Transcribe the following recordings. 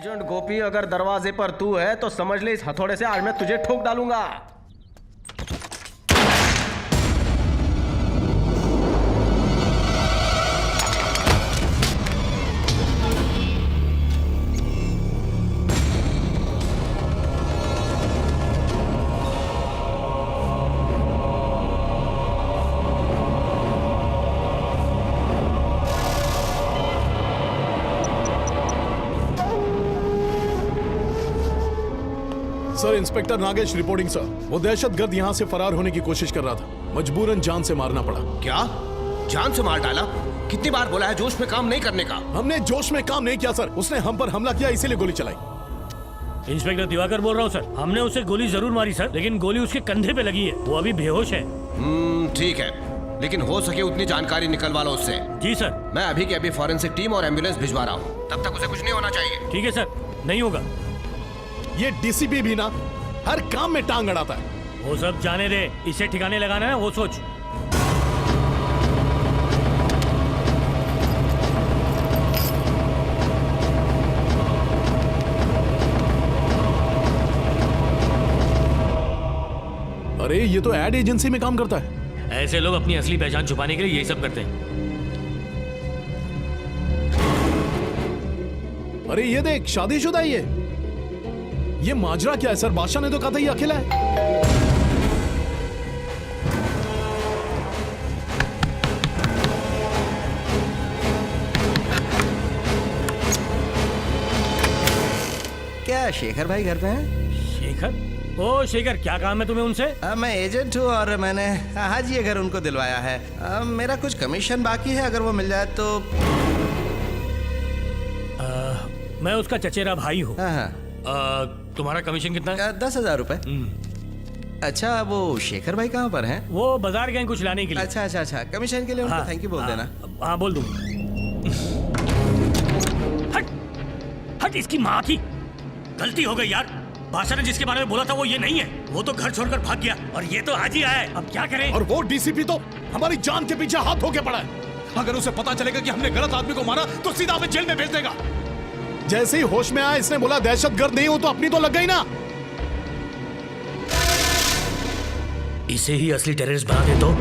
Agent गोपी, अगर दरवाजे पर तू है तो समझ ले इस हथौड़े से आज मैं तुझे ठोक डालूंगा। Sir, inspector Nagesh reporting sir. वो दहशतगर्द यहाँ से फरार होने की कोशिश कर रहा था, मजबूरन जान से मारना पड़ा। क्या? जान से मार डाला? कितनी बार बोला है जोश में काम नहीं करने का। हमने जोश में काम नहीं किया सर, उसने हम पर हमला किया इसीलिए गोली चलाई। इंस्पेक्टर दिवाकर बोल रहा हूँ सर। हमने उसे गोली जरूर मारी सर, लेकिन गोली उसके कंधे पे लगी है, वो अभी बेहोश है। ठीक है, लेकिन हो सके उतनी जानकारी निकलवा लो उससे। जी सर। मैं अभी के अभी फॉरेंसिक टीम और एम्बुलेंस भिजवा रहा हूँ, तब तक उसे कुछ नहीं होना चाहिए। ठीक है सर, नहीं होगा। ये डीसीपी भी ना हर काम में टांग अड़ाता है। वो सब जाने दे, इसे ठिकाने लगाना है वो सोच। अरे ये तो एड एजेंसी में काम करता है। ऐसे लोग अपनी असली पहचान छुपाने के लिए यही सब करते हैं। अरे ये देख, शादीशुदा है ये माजरा क्या है सर? बादशाह ने तो कहा था ये अकेला है। क्या शेखर भाई घर पे हैं? शेखर? ओ शेखर, क्या काम है तुम्हें उनसे? मैं एजेंट हूँ और मैंने आज ये घर उनको दिलवाया है। मेरा कुछ कमीशन बाकी है, अगर वो मिल जाए तो। मैं उसका चचेरा भाई हूँ। हाँ। तुम्हारा कमीशन कितना है? 10,000 रुपए। अच्छा, वो शेखर भाई कहाँ पर हैं? वो बाजार गए कुछ लाने के लिए। अच्छा, कमीशन के लिए उनको थैंक यू बोल देना। हाँ बोल दूँ। हट हट, इसकी माँ की गलती हो गई यार। बादशाह ने जिसके बारे में बोला था वो ये नहीं है। वो तो घर छोड़कर भाग गया और ये तो आज ही आया है। अब क्या करें? और वो डीसीपी तो हमारी जान के पीछे हाथ धो के पड़ा है। अगर उसे पता चलेगा कि हमने गलत आदमी को मारा तो सीधा हमें जेल में भेज देगा। जैसे ही होश में आया इसने बोला दहशतगर्द नहीं हो तो अपनी तो लग गई ना। इसे ही असली टेररिस्ट बना दे तो।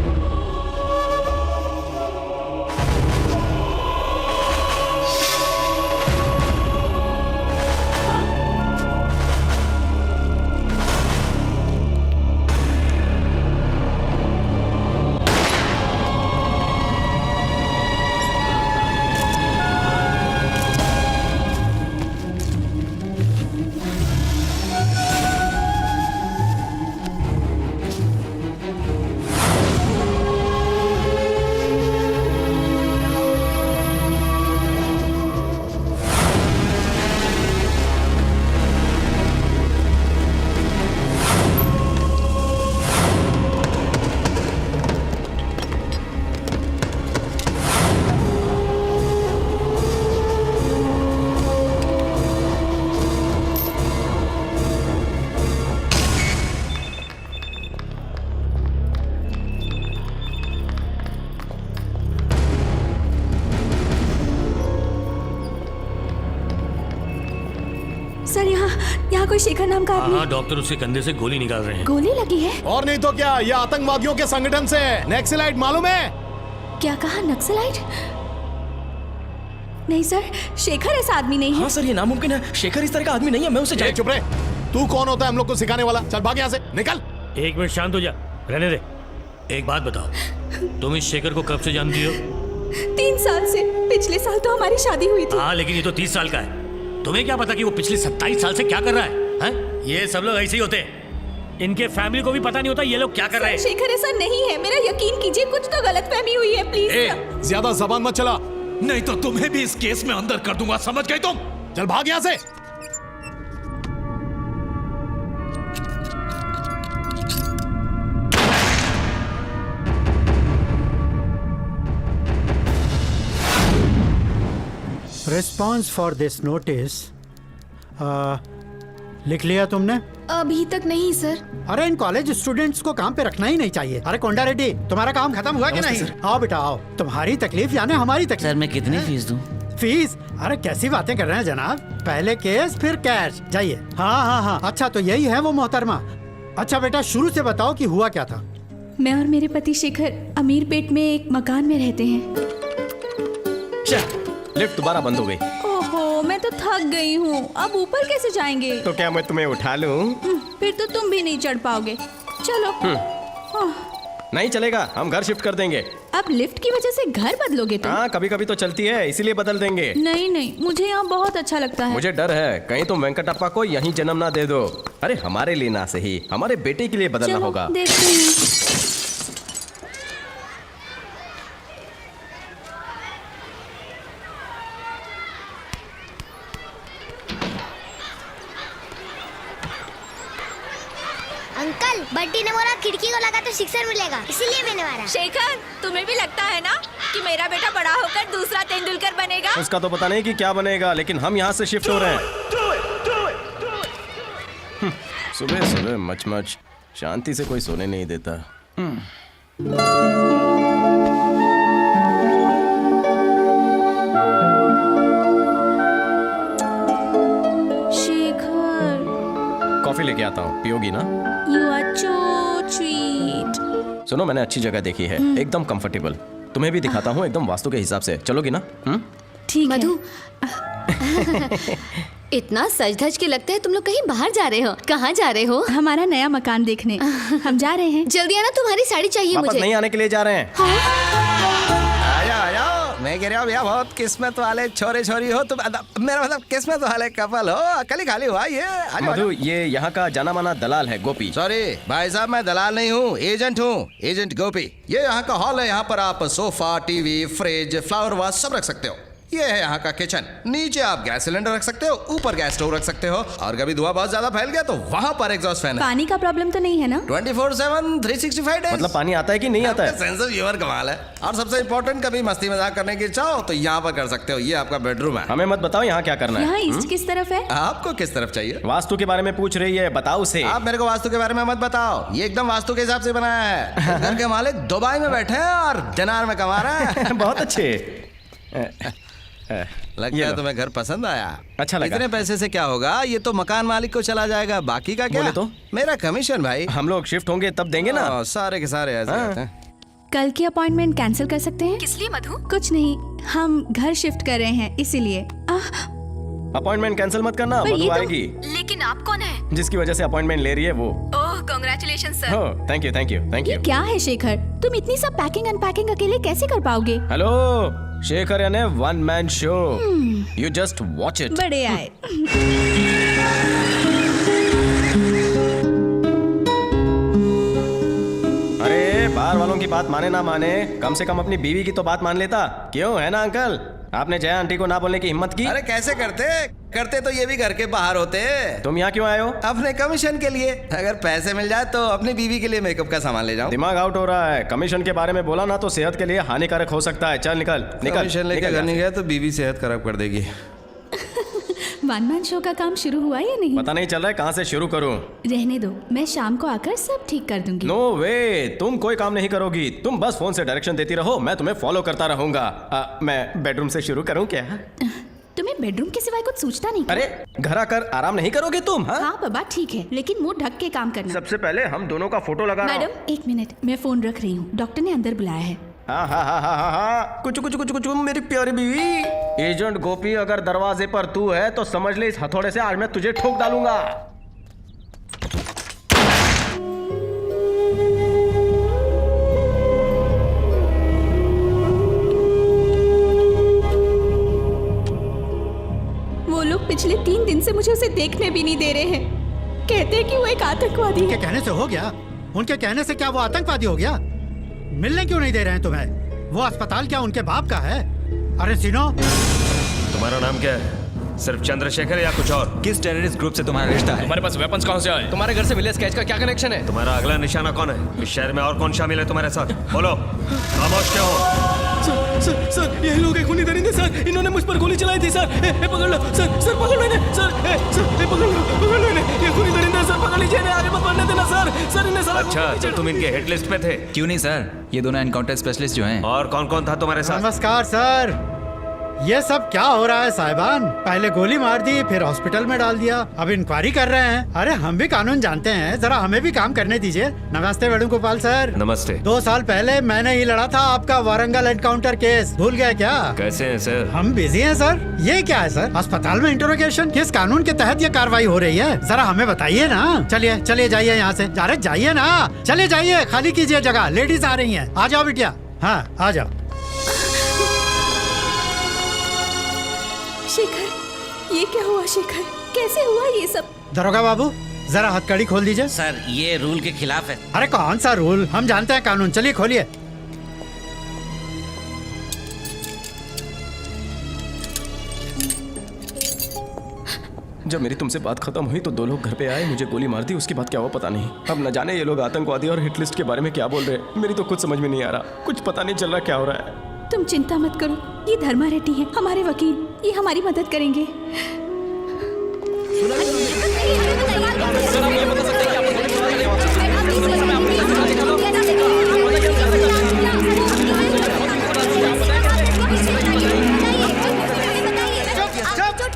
सर, यहाँ कोई शेखर नाम का आदमी। हाँ, डॉक्टर उसके कंधे से गोली निकाल रहे हैं। गोली लगी है? और नहीं तो क्या, ये आतंकवादियों के संगठन से नक्सलाइट, मालूम है? क्या कहा? नक्सलाइट? नहीं सर, शेखर ऐसा आदमी नहीं है। हाँ सर, ये नामुमकिन है। शेखर इस तरह का आदमी नहीं है। मैं उसे चुप रहे। तू कौन होता है हम लोग को सिखाने वाला? चल भाग यहाँ से, निकल। एक मिनट शांत हो जा, रहने दे। एक बात बताओ, तुम इस शेखर को कब से जानती हो? 3 साल से। पिछले साल तो हमारी शादी हुई थी। हाँ, लेकिन ये तो 30 साल का है। तुम्हें क्या पता कि वो पिछले 27 साल से क्या कर रहा है? ये सब लोग ऐसे ही होते हैं। इनके फैमिली को भी पता नहीं होता ये लोग क्या कर रहे हैं। शेखर ऐसा नहीं है, मेरा यकीन कीजिए, कुछ तो गलतफहमी हुई है, प्लीज। ज्यादा जबान मत चला, नहीं तो तुम्हें भी इस केस में अंदर कर दूंगा, समझ गए तुम? चल भाग यहाँ से। रिस्पॉन्स फॉर दिस नोटिस लिख लिया तुमने? अभी तक नहीं सर। अरे इन कॉलेज स्टूडेंट्स को काम पे रखना ही नहीं चाहिए। अरे कोंडा रेड्डी, तुम्हारा काम खत्म हुआ कि नहीं? आओ बेटा आओ, तुम्हारी तकलीफ यानी हमारी तकलीफ। सर मैं कितनी फीस दूं? फीस? अरे कैसी बातें कर रहे हैं जनाब, पहले केस फिर कैश। जाइए। हाँ हाँ हाँ, अच्छा तो यही है वो मोहतरमा। अच्छा बेटा शुरू से बताओ कि हुआ क्या था। मैं और मेरे पति शेखर अमीरपेट में एक मकान में रहते हैं। लिफ्ट दोबारा बंद हो गई। ओहो, मैं तो थक गई हूँ, अब ऊपर कैसे जाएंगे? तो क्या मैं तुम्हें उठा लूं? फिर तो तुम भी नहीं चढ़ पाओगे। चलो। नहीं चलेगा, हम घर शिफ्ट कर देंगे। अब लिफ्ट की वजह से घर बदलोगे तुम? हाँ, कभी कभी तो चलती है, इसीलिए बदल देंगे। नहीं नहीं, मुझे यहाँ बहुत अच्छा लगता है। मुझे डर है कहीं तुम वेंकटप्पा को यहीं जन्म ना दे दो। अरे हमारे लिए ना सही, हमारे बेटे के लिए बदलना चलो, होगा। देखते हैं। अंकल, बंटी ने बोला खिड़की को लगा तो सिक्सर मिलेगा, इसीलिए मैंने मारा। शेखर, तुम्हें भी लगता है ना कि मेरा बेटा बड़ा होकर दूसरा तेंदुलकर बनेगा? उसका तो पता नहीं कि क्या बनेगा, लेकिन हम यहाँ से शिफ्ट हो रहे हैं। सुबह सुबह मच शांति से कोई सोने नहीं देता। शेखर, कॉफी लेके आता हूँ, पियोगी ना? You are so sweet. सुनो, मैंने अच्छी जगह देखी है, एकदम कंफर्टेबल। तुम्हें भी दिखाता हूँ, एकदम वास्तु के हिसाब से। चलोगी ना? ठीक है। मधु, इतना सज धज के लगता है तुम लोग कहीं बाहर जा रहे हो। कहाँ जा रहे हो? हमारा नया मकान देखने हम जा रहे हैं। जल्दी आना, तुम्हारी साड़ी चाहिए वापस मुझे। नहीं आने के लिए जा रहे हैं। आया आया, मैं कह रहा हूँ भैया बहुत किस्मत वाले छोरे छोरी हो तुम। मेरा मतलब किस्मत वाले कपल हो। अकल ही खाली हुआ ये। मधु, ये यहाँ का जाना माना दलाल है गोपी। सॉरी भाई साहब, मैं दलाल नहीं हूँ, एजेंट हूँ, एजेंट गोपी। ये यहाँ का हॉल है, यहाँ पर आप sofa, TV, fridge, flower vase सब रख सकते हो। ये है यहाँ का किचन। नीचे आप गैस सिलेंडर रख सकते हो, ऊपर गैस स्टोव रख सकते हो, और कभी धुआं बहुत ज्यादा फैल गया तो वहाँ पर एग्जॉस्ट फैन है। पानी का प्रॉब्लम तो नहीं है ना? 24/7 365 डेज। मतलब पानी आता है कि नहीं आता है? सेंस ऑफ ह्यूमर कमाल है। और सबसे इम्पोर्टेंट, कभी मस्ती मजाक करने की इच्छा हो तो यहाँ पर कर सकते हो। ये आपका बेडरूम है। हमें मत बताओ यहाँ क्या करना यहाँ है। ईस्ट किस तरफ है? आपको किस तरफ चाहिए? वास्तु के बारे में पूछ रही है, बताओ उसे। आप मेरे को वास्तु के बारे में मत बताओ, ये एकदम वास्तु के हिसाब से बनाया है। घर के मालिक दुबई में बैठे हैं और दिनार में कमा रहे हैं। बहुत अच्छे। लगता है तुम्हें घर पसंद आया। अच्छा लगा। इतने पैसे से क्या होगा, ये तो मकान मालिक को चला जाएगा, बाकी का क्या? बोले तो? मेरा कमीशन भाई। हम लोग शिफ्ट होंगे तब देंगे ना। सारे के सारे ऐसे रहते हैं। कल की अपॉइंटमेंट कैंसिल कर सकते हैं? किस लिए मधु? कुछ नहीं, हम घर शिफ्ट कर रहे हैं इसीलिए। अपॉइंटमेंट कैंसिल मत करना, पर ये मधु तो- आएगी। लेकिन आप कौन है? जिसकी वजह से अपॉइंटमेंट ले रही है वो। ओह, कांग्रेचुलेशन सर। हो, thank you thank you thank ये यू। क्या है शेखर, तुम इतनी सब पैकिंग अनपैकिंग अकेले कैसे कर पाओगे? हेलो, शेखर यानी one man show. You just watch it. बड़े आए। अरे बाहर वालों की बात माने ना माने, कम से कम अपनी बीवी की तो बात मान लेता। क्यों, है ना अंकल? आपने जया आंटी को ना बोलने की हिम्मत की। अरे कैसे करते तो ये भी घर के बाहर होते। तुम यहाँ क्यों आए हो? अपने कमीशन के लिए। अगर पैसे मिल जाए तो अपनी बीवी के लिए मेकअप का सामान ले जाऊं। दिमाग आउट हो रहा है। कमीशन के बारे में बोला ना तो सेहत के लिए हानिकारक हो सकता है। चल निकल निकल। कमीशन लेके घर नहीं गया तो बीवी सेहत खराब कर देगी। वन मैन शो का काम शुरू हुआ या नहीं? पता नहीं चल रहा है कहाँ से शुरू करूं। रहने दो, मैं शाम को आकर सब ठीक कर दूंगी। नो वे, तुम कोई काम नहीं करोगी। तुम बस फोन से डायरेक्शन देती रहो, मैं तुम्हें फॉलो करता रहूंगा। मैं बेडरूम से शुरू करूं क्या? तुम्हें बेडरूम के सिवाय कुछ सूझता नहीं? अरे घर आकर आराम नहीं करोगे तुम? हाँ बाबा ठीक है, लेकिन मुंह ढक के काम करना। सबसे पहले हम दोनों का फोटो लगा। मैडम एक मिनट, मैं फोन रख रही हूँ, डॉक्टर ने अंदर बुलाया है। हाँ हाँ हाँ हाँ हाँ, कुछ कुछ कुछ कुछ मेरी प्यारी बीवी। एजेंट गोपी, अगर दरवाजे पर तू है तो समझ ले इस हथौड़े से आज मैं तुझे ठोक डालूंगा। वो लोग पिछले 3 दिन से मुझे उसे देखने भी नहीं दे रहे हैं। कहते हैं कि वो एक आतंकवादी उनके है। कहने से हो गया? उनके कहने से क्या वो आतंकवादी हो गया? मिलने क्यों नहीं दे रहे हैं तुम्हें? वो अस्पताल क्या उनके बाप का है? अरे सिनो, तुम्हारा नाम क्या है? सिर्फ चंद्रशेखर या कुछ और? किस टेररिस्ट ग्रुप से तुम्हारा रिश्ता है? तुम्हारे पास वेपन्स कहाँ से आए? तुम्हारे घर से मिले स्केच का क्या कनेक्शन है? तुम्हारा अगला निशाना कौन है? इस शहर में और कौन शामिल है तुम्हारे साथ? बोलो, खामोश क्यों हो? सर ये लोग खूनी दरिंदे सर, इन्होंने मुझ पर गोली चलाई थी सर। पकड़ लो सर पकड़ लो इन्हें सर। पकड़ लो इन्हें, ये खूनी दरिंदे सर, पकड़ लीजिए इन्हें, आगे मत बढ़ने देना सर इन्हें सर। अच्छा, तो तुम इनके हिट लिस्ट पे थे? क्यों नहीं सर, ये दोनों एनकाउंटर स्पेशलिस्ट जो हैं। और कौन कौन था तुम्हारे साथ? नमस्कार सर। ये सब क्या हो रहा है साहिबान? पहले गोली मार दी, फिर हॉस्पिटल में डाल दिया, अब इंक्वायरी कर रहे हैं। अरे हम भी कानून जानते हैं, जरा हमें भी काम करने दीजिए। नमस्ते वेणुगोपाल सर। नमस्ते। 2 साल पहले मैंने ही लड़ा था आपका वारंगल एनकाउंटर केस, भूल गए क्या? कैसे हैं सर? हम बिजी हैं सर। ये क्या है सर? अस्पताल में इंटरोगेशन? किस कानून के तहत ये कार्रवाई हो रही है? जरा हमें बताइए ना। चलिए चलिए जाइए यहाँ से। अरे जाइए ना, चले जाइए, खाली कीजिए जगह, लेडीज आ रही हैं। आ जाओ बिटिया। हाँ आ जाओ। शेखर, ये क्या हुआ शेखर? कैसे हुआ ये सब? दरोगा बाबू जरा हथकड़ी खोल दीजिए। सर ये रूल के खिलाफ है। अरे कौन सा रूल? हम जानते हैं कानून। चलिए खोलिए। जब मेरी तुमसे बात खत्म हुई तो 2 लोग घर पे आए, मुझे गोली मार दी। उसके बाद क्या हुआ पता नहीं। अब न जाने ये लोग आतंकवादी और हिट लिस्ट के बारे में क्या बोल रहे हैं। मेरी तो कुछ समझ में नहीं आ रहा, कुछ पता नहीं चल रहा क्या हो रहा है। तुम चिंता मत करो, ये धर्मा रेड्डी हैं, हमारे वकील, ये हमारी मदद करेंगे।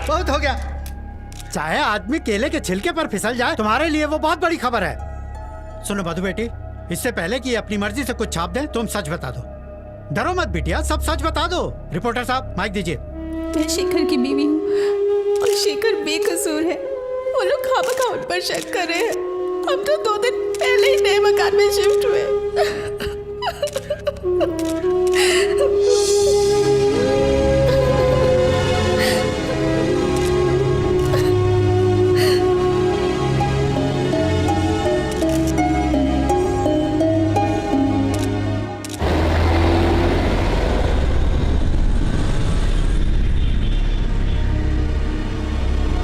बहुत हो गया। चाहे आदमी केले के छिलके पर फिसल जाए, तुम्हारे लिए वो बहुत बड़ी खबर है। सुनो मधु बेटी, इससे पहले कि अपनी मर्जी से कुछ छाप दे, तुम सच बता दो। डरो मत बिटिया, सब सच बता दो। रिपोर्टर साहब माइक दीजिए। मैं शेखर की बीवी हूँ और शेखर बेकसूर है। वो लोग खामखा उन पर शक कर रहे हैं। हम तो 2 दिन पहले ही नए मकान में शिफ्ट हुए।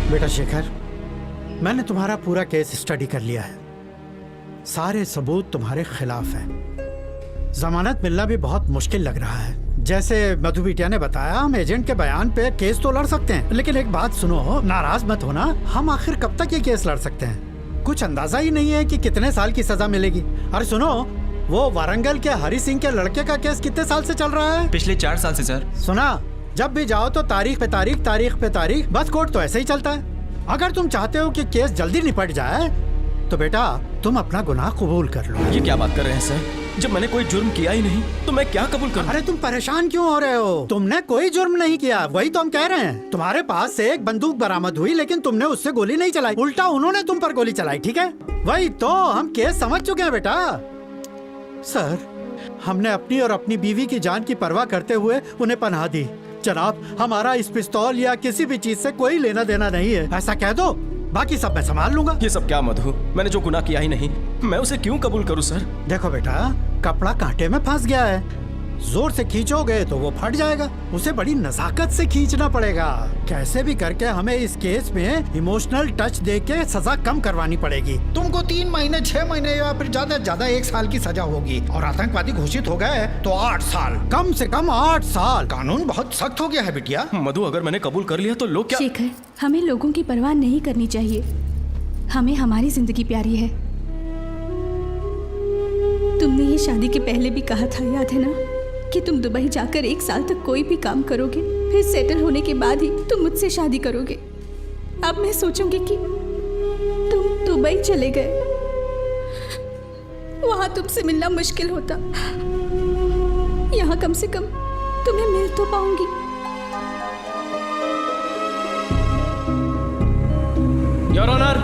बेटा शेखर, मैंने तुम्हारा पूरा केस स्टडी कर लिया है। सारे सबूत तुम्हारे खिलाफ हैं। जमानत मिलना भी बहुत मुश्किल लग रहा है। जैसे मधु बिटिया ने बताया, हम एजेंट के बयान पे केस तो लड़ सकते हैं, लेकिन एक बात सुनो, नाराज मत होना, हम आखिर कब तक ये केस लड़ सकते हैं? कुछ अंदाजा ही नहीं है कि कितने साल की सजा मिलेगी। अरे सुनो, वो वारंगल के हरि सिंह के लड़के का केस कितने साल से चल रहा है? पिछले 4 साल से सर। सुना, जब भी जाओ तो तारीख पे तारीख, तारीख पे तारीख, बस कोर्ट तो ऐसे ही चलता है। अगर तुम चाहते हो कि केस जल्दी निपट जाए तो बेटा तुम अपना गुनाह कबूल कर लो। ये क्या बात कर रहे हैं सर? जब मैंने कोई जुर्म किया ही नहीं तो मैं क्या कबूल करूं? अरे तुम परेशान क्यों हो रहे हो? तुमने कोई जुर्म नहीं किया, वही तो हम कह रहे हैं। तुम्हारे पास से एक बंदूक बरामद हुई, लेकिन तुमने उससे गोली नहीं चलाई, उल्टा उन्होंने तुम पर गोली चलाई, ठीक है? वही तो हम केस समझ चुके हैं बेटा। सर, हमने अपनी और अपनी बीवी की जान की परवाह करते हुए उन्हें पनाह दी। जनाब, हमारा इस पिस्तौल या किसी भी चीज से कोई लेना देना नहीं है, ऐसा कह दो, बाकी सब मैं संभाल लूंगा। ये सब क्या मधु? मैंने जो गुनाह किया ही नहीं, मैं उसे क्यों कबूल करूं सर? देखो बेटा, कपड़ा कांटे में फंस गया है, जोर से खींचोगे तो वो फट जाएगा, उसे बड़ी नजाकत से खींचना पड़ेगा। कैसे भी करके हमें इस केस में इमोशनल टच देके सजा कम करवानी पड़ेगी। तुमको 3 महीने, 6 महीने या फिर ज्यादा से ज्यादा 1 साल की सजा होगी, और आतंकवादी घोषित हो गए तो 8 साल, कम से कम 8 साल। कानून बहुत सख्त हो गया है बिटिया। मधु, अगर मैंने कबूल कर लिया तो लोग क्या? शेखर, हमें लोगों की परवाह नहीं करनी चाहिए, हमें हमारी जिंदगी प्यारी है। तुमने ये शादी के पहले भी कहा था, याद है ना, कि तुम दुबई जाकर 1 साल तक कोई भी काम करोगे, फिर सेटल होने के बाद ही तुम मुझसे शादी करोगे। अब मैं सोचूंगी कि तुम दुबई चले गए, वहां तुमसे मिलना मुश्किल होता, यहाँ कम से कम तुम्हें मिल तो पाऊंगी। योर ऑनर,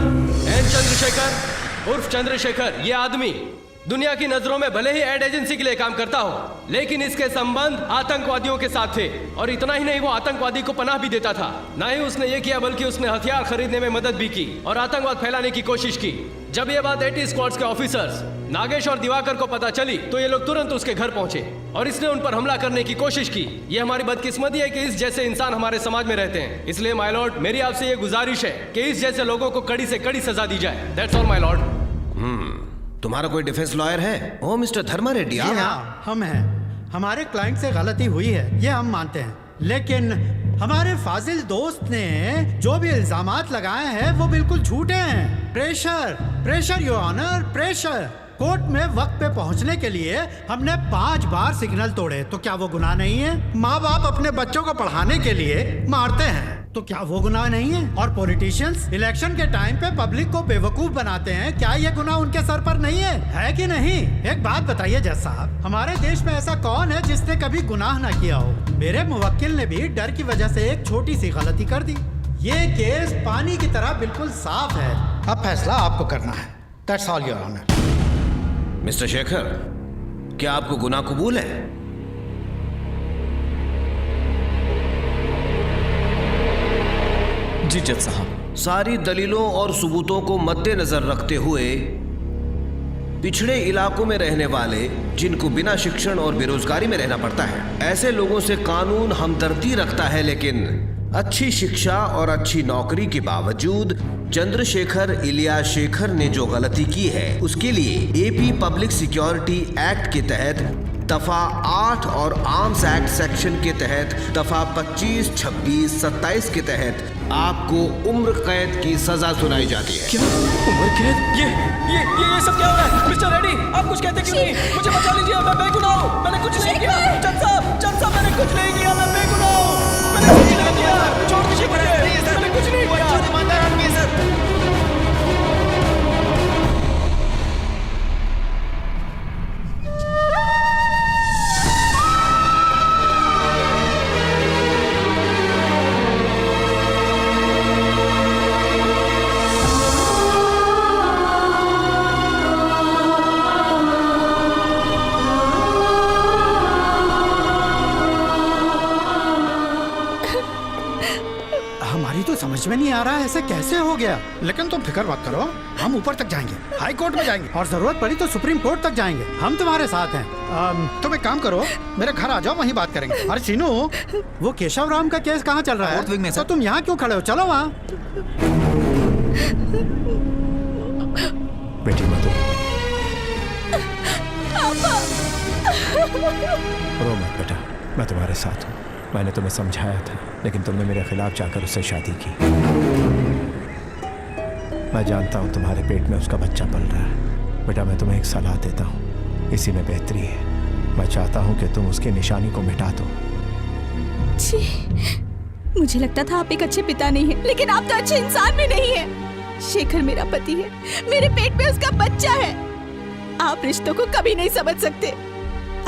एन चंद्रशेखर उर्फ चंद्रशेखर, ये आदमी दुनिया की नजरों में भले ही एड एजेंसी के लिए काम करता हो, लेकिन इसके संबंध आतंकवादियों के साथ थे। और इतना ही नहीं, वो आतंकवादी को पनाह भी देता था। ना ही उसने ये किया, बल्कि उसने हथियार खरीदने में मदद भी की और आतंकवाद फैलाने की कोशिश की। जब ये बात 80 स्क्वाड्स के ऑफिसर्स नागेश और दिवाकर को पता चली तो ये लोग तुरंत उसके घर पहुंचे और इसने उन पर हमला करने की कोशिश की। ये हमारी बदकिस्मती है कि इस जैसे इंसान हमारे समाज में रहते हैं। इसलिए माय लॉर्ड, मेरी आपसे ये गुजारिश है कि इस जैसे लोगों को कड़ी से कड़ी सजा दी जाए। That's all my Lord. तुम्हारा कोई डिफेंस लॉयर है? ओ मिस्टर धर्मा रेड्डी। हाँ, हम हैं। हमारे क्लाइंट से गलती हुई है, ये हम मानते हैं, लेकिन हमारे फाजिल दोस्त ने जो भी इल्जामात लगाए हैं वो बिल्कुल झूठे हैं। Pressure, pressure your honour, pressure. Court में वक्त पे पहुंचने के लिए हमने 5 बार सिग्नल तोड़े, तो क्या वो गुनाह नहीं है? माँ बाप अपने बच्चों को पढ़ाने के लिए मारते हैं, तो क्या वो गुनाह नहीं है? और पॉलिटिशियंस इलेक्शन के टाइम पे पब्लिक को बेवकूफ बनाते हैं, क्या ये गुनाह उनके सर पर नहीं है कि नहीं? एक बात बताइए जज साहब, हमारे देश में ऐसा कौन है जिसने कभी गुनाह ना किया हो? मेरे मुवक्किल ने भी डर की वजह से एक छोटी सी गलती कर दी। ये केस पानी की तरह बिल्कुल साफ है, अब फैसला आपको करना है। That's all, Your Honor. Mister Shekhar, क्या आपको गुनाह कबूल है? जी जज साहब। सारी दलीलों और सबूतों को मद्देनजर रखते हुए पिछड़े इलाकों में रहने वाले, जिनको बिना शिक्षण और बेरोजगारी में रहना पड़ता है, ऐसे लोगों से कानून हमदर्दी रखता है, लेकिन अच्छी शिक्षा और अच्छी नौकरी के बावजूद चंद्रशेखर इलियास शेखर ने जो गलती की है, उसके लिए एपी पब्लिक सिक्योरिटी एक्ट के तहत दफा 8 और आर्म्स एक्ट सेक्शन के तहत दफा 25, 26, 27 के तहत आपको उम्र कैद की सजा सुनाई जाती है। क्या उम्र कैद? ये सब क्या हो रहा है? मिस्टर रेड्डी, आप कुछ कहते क्यों नहीं? मुझे बचा लीजिए, मैं बेगुनाह हूँ, मैंने कुछ नहीं किया। जज साहब, मैंने कुछ नहीं किया, मैं बेगुनाह हूँ, मैंने कुछ नहीं किया, छोड़ दीजिए मुझे, मैंने कुछ नहीं किया। हमारी तो समझ में नहीं आ रहा है ऐसे कैसे हो गया, लेकिन तुम फिक्र मत करो, हम ऊपर तक जाएंगे, हाई कोर्ट में जाएंगे और जरूरत पड़ी तो सुप्रीम कोर्ट तक जाएंगे। हम तुम्हारे साथ हैं। तुम एक काम करो, मेरे घर आ जाओ, वहीं बात करेंगे। अरे चीनू, वो केशव राम का केस कहाँ चल रहा है? तो तुम यहाँ क्यों खड़े हो? चलो वहाँ। बेटी मधु, रो मत बेटा, मैं तुम्हारे साथ हूँ। मैंने तुम्हें समझाया था, लेकिन तुमने मेरे खिलाफ जाकर उससे शादी की। मैं जानता हूँ तुम्हारे पेट में उसका बच्चा पल रहा है। बेटा, मैं तुम्हें एक सलाह देता हूँ, इसी में बेहतरी है। मैं चाहता हूँ कि तुम उसकी निशानी को मिटा दो। जी, मुझे लगता था आप एक अच्छे पिता नहीं हैं, लेकिन आप तो अच्छे इंसान भी नहीं हैं। शेखर मेरा पति है, मेरे पेट में उसका बच्चा है। आप रिश्तों को कभी नहीं समझ सकते।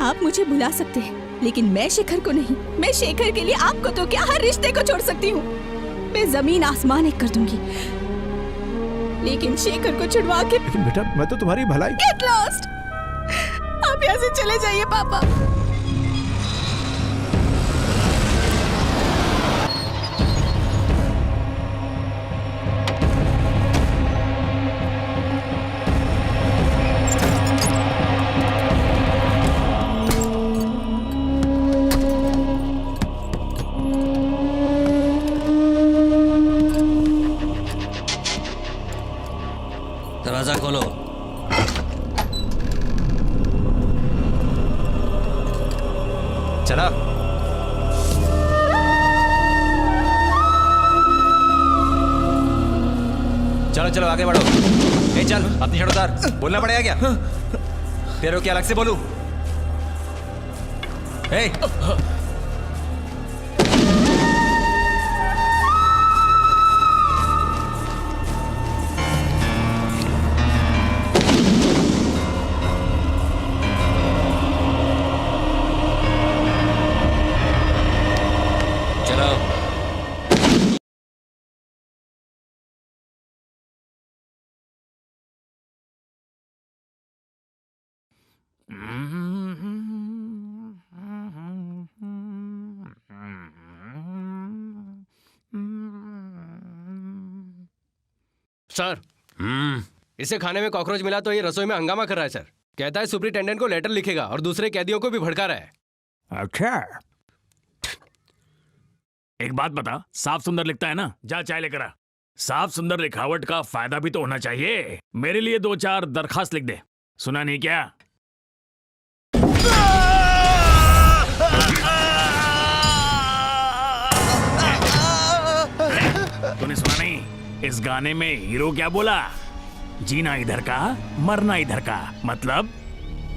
आप मुझे भुला सकते हैं, लेकिन मैं शेखर को नहीं। मैं शेखर के लिए आपको तो क्या, हर रिश्ते को छोड़ सकती हूँ। मैं जमीन आसमान एक कर दूंगी, लेकिन शेखर को छुड़वा के। लेकिन बेटा, मैं तो तुम्हारी भलाई। Get lost! आप यहाँ से चले जाइए पापा। दरवाजा खोलो। चला। चलो चलो आगे बढ़ो। ए चल, अपनी शर्ट उतार। बोलना पड़ेगा क्या? तेरे को क्या अलग से बोलूं? ए सर, इसे खाने में कॉकरोच मिला तो ये रसोई में हंगामा कर रहा है सर। कहता है सुपरिटेंडेंट को लेटर लिखेगा और दूसरे कैदियों को भी भड़का रहा है। अच्छा, एक बात बता, साफ सुंदर लिखता है ना? जा चाय लेकर आ। साफ सुंदर लिखावट का फायदा भी तो होना चाहिए। मेरे लिए 2-4 दरखास्त लिख दे। सुना नहीं क्या? तूने सुना नहीं? इस गाने में हीरो क्या बोला? जीना इधर का, मरना इधर का। मतलब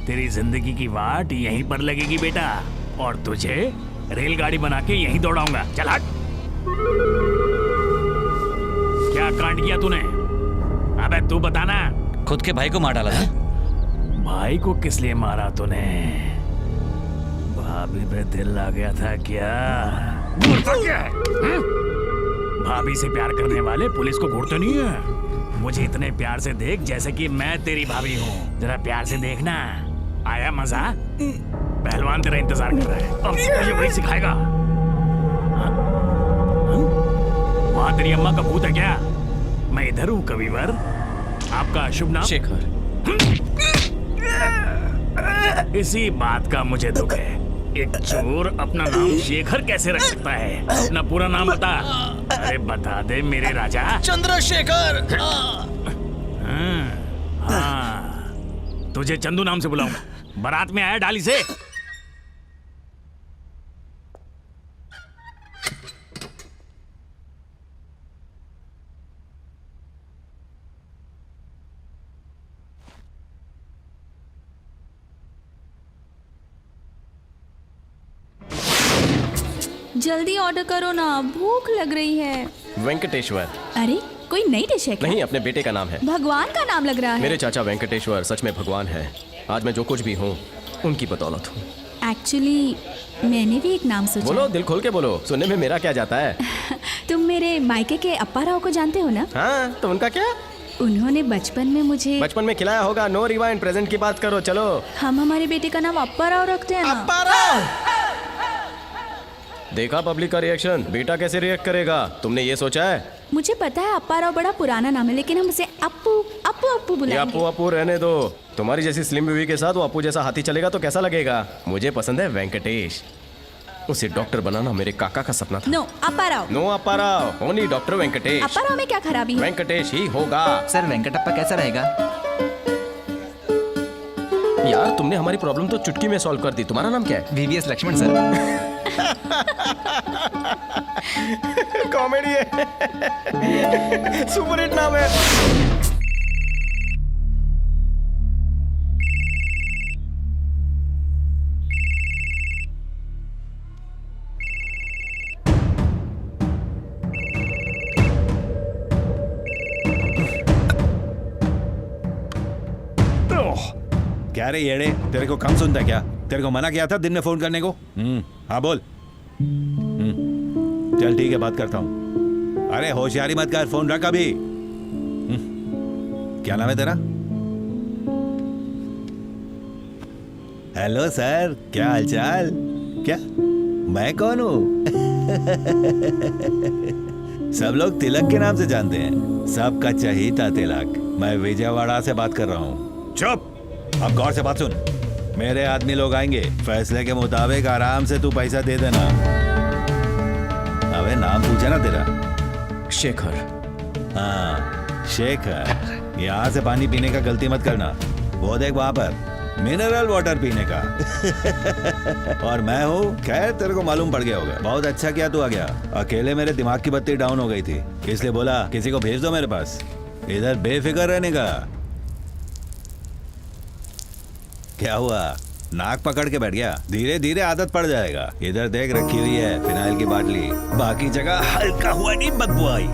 तेरी जिंदगी की वाट यहीं पर लगेगी बेटा, और तुझे रेलगाड़ी बना के यहीं दौड़ाऊंगा। चल हट। क्या कांड किया तूने? अबे तू बताना। खुद के भाई को मार डाला था। भाई को किस लिए मारा तूने? भाभी पे दिल आ गया था क्या? बोलता क्या है? भाभी से प्यार करने वाले पुलिस को घूरते नहीं है। मुझे इतने प्यार से देख जैसे कि मैं तेरी भाभी हूँ। जरा प्यार से देखना। आया मजा? पहलवान तेरा इंतजार कर रहा है, अब तुझे वही सिखाएगा। वहां तेरी अम्मा का भूत है क्या? मैं इधर हूँ कविवर। आपका शुभ नाम? शेखर। इसी बात का मुझे दुख है। एक चोर अपना नाम शेखर कैसे रख सकता है? अपना पूरा नाम बता। अरे बता दे मेरे राजा। चंद्रशेखर। हाँ, तुझे चंदू नाम से बुलाऊंगा। बारात में आया डाली से। जल्दी ऑर्डर करो ना, भूख लग रही है। वेंकटेश्वर। अरे कोई नई डिश है क्या? नहीं, अपने बेटे का नाम है। भगवान का नाम लग रहा है। मेरे चाचा वेंकटेश्वर सच में भगवान है। आज मैं जो कुछ भी हूँ उनकी बदौलत हूँ। एक्चुअली मैंने भी एक नाम सोचा। बोलो, दिल खोल के बोलो, सुनने में मेरा क्या जाता है। तुम मेरे मायके के अप्पा राव को जानते हो ना? हाँ, तो उनका क्या? उन्होंने बचपन में मुझे खिलाया होगा। नो रिवाइंड, प्रेजेंट की बात करो। चलो, हम हमारे बेटे का नाम अप्पा राव रखते हैं ना। अप्पा राव। देखा पब्लिक का रिएक्शन, बेटा कैसे रिएक्ट करेगा? तुमने ये सोचा है? मुझे पता है अप्पा राव बड़ा पुराना नाम है, लेकिन हम उसे अप्पू अप्पू अप्पू ये बुलाएंगे। अप्पू अप्पू रहने दो। तुम्हारी जैसी स्लिम बीवी के साथ वो अप्पू जैसा हाथी चलेगा तो कैसा लगेगा? मुझे पसंद है वेंकटेश। उसे डॉक्टर बनाना मेरे काका का सपना था। नो अप्पा राव। नो अप्पा राव, ओनली डॉक्टर वेंकटेश। अप्पा राव में क्या खराबी है? वेंकटेश ही होगा। सर वेंकटप्पा कैसा रहेगा? यार, तुमने हमारी प्रॉब्लम तो चुटकी में सॉल्व कर दी। तुम्हारा नाम क्या है? VVS Laxman sir. कॉमेडी है। सुपर हिट नाम है। क्या रे येड़े, तेरे को कम सुनता क्या? तेरे को मना किया था दिन में फोन करने को। हाँ बोल। चल ठीक है, बात करता हूँ। अरे होशियारी मत कर, फोन रख अभी। क्या नाम है तेरा? हेलो सर, क्या हालचाल? क्या मैं कौन हूँ? सब लोग तिलक के नाम से जानते हैं। सबका चहीता तिलक। मैं विजयवाड़ा से बात कर रहा हूँ। चुप, अब गौर से बात सुन। मेरे आदमी लोग आएंगे, फैसले के मुताबिक आराम से तू पैसा दे देना। अबे नाम पूछा ना तेरा? शेखर। हाँ शेखर। यहाँ से पानी पीने का गलती मत करना। वो देख वहां पर मिनरल वाटर पीने का। और मैं हूँ, खैर तेरे को मालूम पड़ गया होगा। बहुत अच्छा किया तू आ गया। अकेले मेरे दिमाग की बत्ती डाउन हो गई थी, इसलिए बोला किसी को भेज दो मेरे पास। इधर बेफिक्र रहने का। क्या हुआ? नाक पकड़ के बैठ गया? धीरे धीरे आदत पड़ जाएगा। इधर देख, रखी हुई है फिनाइल की बाटली। बाकी जगह हल्का हुआ नहीं, बदबू आई।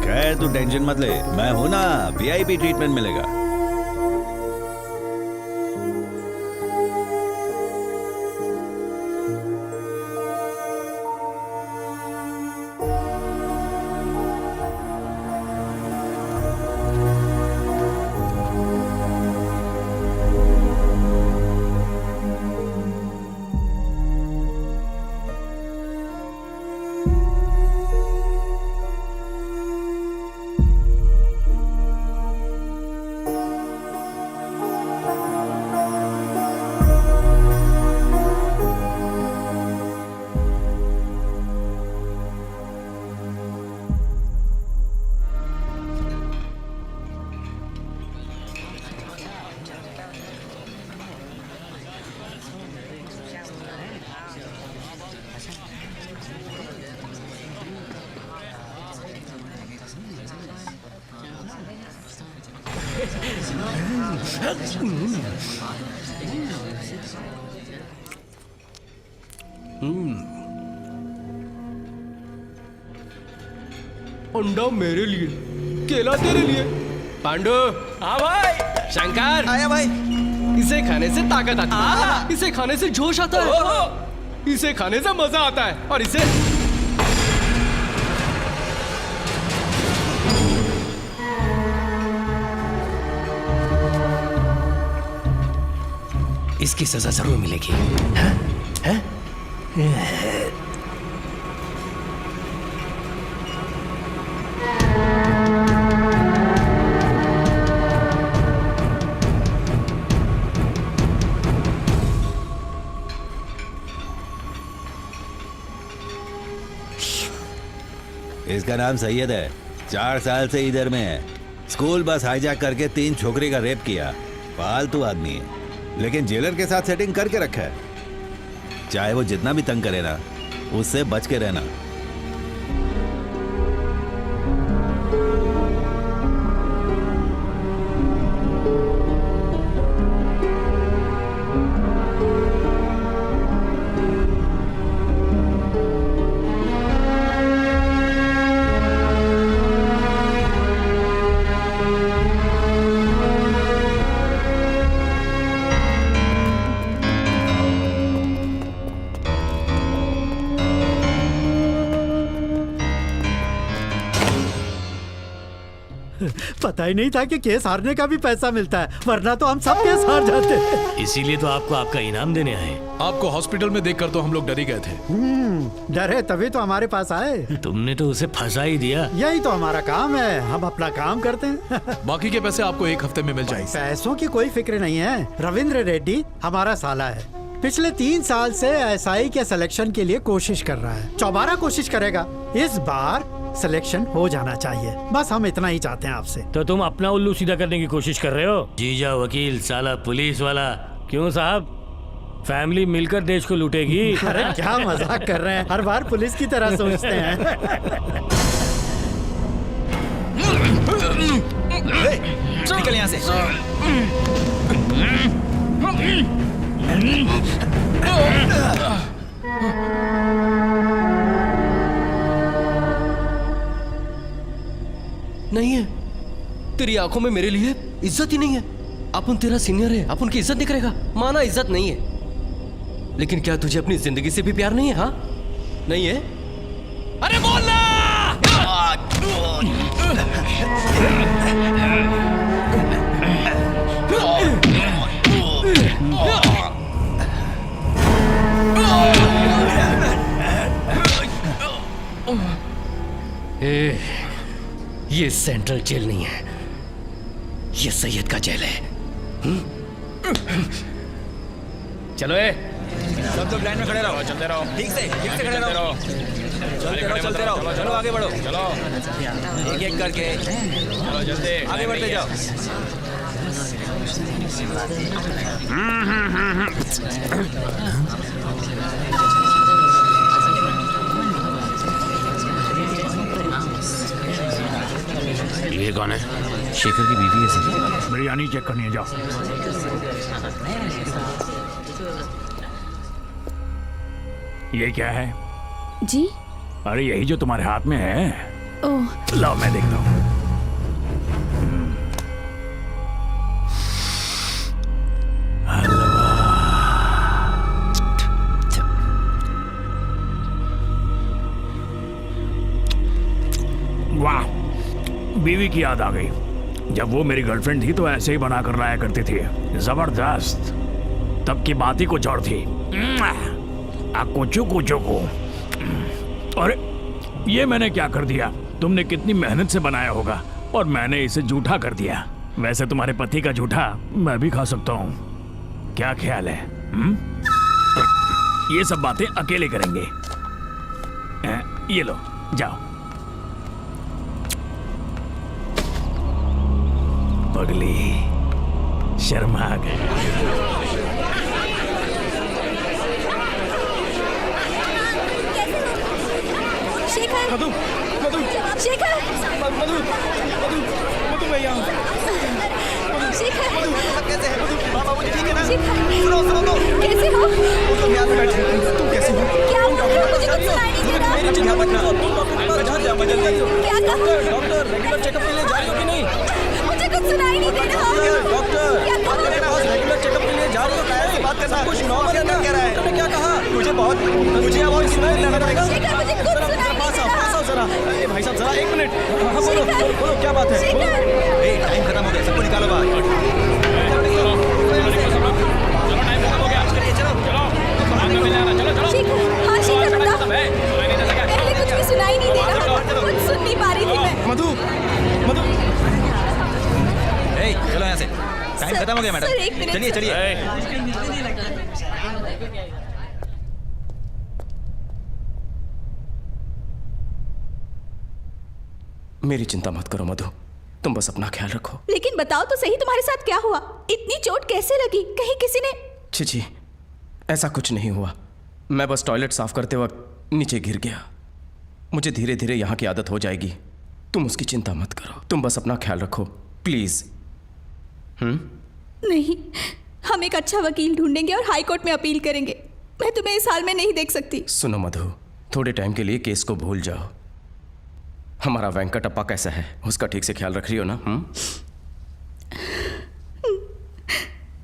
खैर तू टेंशन मत ले, मैं हूं ना, VIP ट्रीटमेंट मिलेगा। अंडा मेरे लिए, केला तेरे लिए। पांडु। हाँ भाई। शंकर। आया भाई। इसे खाने से ताकत आती है, इसे खाने से जोश आता है, इसे खाने से मजा आता है, और इसे इसकी सजा जरूर मिलेगी। हैं? हैं? इसका नाम सैयद है, 4 साल से इधर में है। स्कूल बस हाईजैक करके 3 छोकरी का रेप किया। फालतू आदमी है, लेकिन जेलर के साथ सेटिंग करके रखा है। चाहे वो जितना भी तंग करे ना, उससे बच के रहना। पता ही नहीं था कि केस हारने का भी पैसा मिलता है, वरना तो हम सब केस हार जाते। इसीलिए तो आपको आपका इनाम देने आए। आपको हॉस्पिटल में देखकर तो हम लोग डर ही गए थे। डरे तभी तो हमारे पास आए। तुमने तो उसे फंसा ही दिया। यही तो हमारा काम है, हम अपना काम करते हैं। बाकी के पैसे आपको 1 हफ्ते में मिल जाएंगे। पैसों की कोई फिक्र नहीं है। रविंद्र रेड्डी हमारा साला है, पिछले 3 साल से एसआई के सिलेक्शन के लिए कोशिश कर रहा है। 4 कोशिश करेगा, इस बार सिलेक्शन हो जाना चाहिए। बस हम इतना ही चाहते हैं आपसे। तो तुम अपना उल्लू सीधा करने की कोशिश कर रहे हो? जीजा, वकील, साला पुलिस वाला। क्यों साहब, फैमिली मिलकर देश को लूटेगी। अरे क्या मजाक कर रहे हैं, हर बार पुलिस की तरह सोचते हैं। निकल यहाँ से। नहीं है, तेरी आंखों में मेरे लिए इज्जत ही नहीं है। अपन तेरा सीनियर है, अपन की इज्जत नहीं करेगा। माना इज्जत नहीं है, लेकिन क्या तुझे अपनी जिंदगी से भी प्यार नहीं है? हाँ, नहीं है? अरे बोलना! ये सेंट्रल जेल नहीं है, ये सैयद का जेल है। चलो सब लोग लाइन में खड़े रहो, चलते रहो, ठीक से खड़े रहो, चलते रहो, चलो आगे बढ़ो, चलो एक करके, चलो जल्दी आगे बढ़ते जाओ। ये कौन है? शेखर की बीवी है सर। बिरयानी चेक करनी है, जाओ। ये क्या है? जी? अरे यही जो तुम्हारे हाथ में है। ओह, लाओ मैं देखता हूँ। वाह, बीवी की याद आ गई। जब वो मेरी गर्लफ्रेंड थी तो ऐसे ही बना कर लाया करती थी। जबरदस्त, तब की बात ही कुछ और थी। कुचू कुचू को। अरे ये मैंने क्या कर दिया? तुमने कितनी मेहनत से बनाया होगा और मैंने इसे जूठा कर दिया। वैसे तुम्हारे पति का जूठा मैं भी खा सकता हूँ, क्या ख्याल है? ये सब बातें अकेले करेंगे। ये लो, जाओ। पगली शर्मा गए। शेखर, मधु, मधु, शेखर, मधु, मधु, मधु, मैं यहाँ हूँ। कुछ नॉर्मल है ना? तुमने क्या कहा? मुझे बहुत सुनाई नहीं दे रहा। शेखर, मुझे कुछ जरा सुनाई पास नहीं आओ, दे रहा। पास आओ जरा। ए, भाई साहब जरा 1 मिनट। हाँ, बोलो बोलो क्या बात है? टाइम खत्म हो गया, सबको निकालो बाहर। शेखर, हाँ शेखर बता। पहले कुछ भी सुनाई नहीं दे रहा था, कुछ सुन नहीं पा रही थी मैं। मधु मधु चलो यहाँ से, टाइम खत्म हो गया मैडम। सर, एक मिनट, चलिए सर। चलिए। मेरी चिंता मत करो मधु, तुम बस अपना ख्याल रखो। लेकिन बताओ तो सही, तुम्हारे साथ क्या हुआ? इतनी चोट कैसे लगी? कहीं किसी ने? छी, ऐसा कुछ नहीं हुआ। मैं बस टॉयलेट साफ करते वक्त नीचे गिर गया। मुझे धीरे धीरे यहाँ की आदत हो जाएगी। तुम उसकी चिंता मत करो, तुम बस अपना ख्याल रखो प्लीज। नहीं, हम एक अच्छा वकील ढूंढेंगे और हाई कोर्ट में अपील करेंगे। मैं तुम्हें इस हाल में नहीं देख सकती। सुनो मधु, थोड़े टाइम के लिए केस को भूल जाओ। हमारा वेंकटप्पा कैसा है, उसका ठीक से ख्याल रख रही हो ना?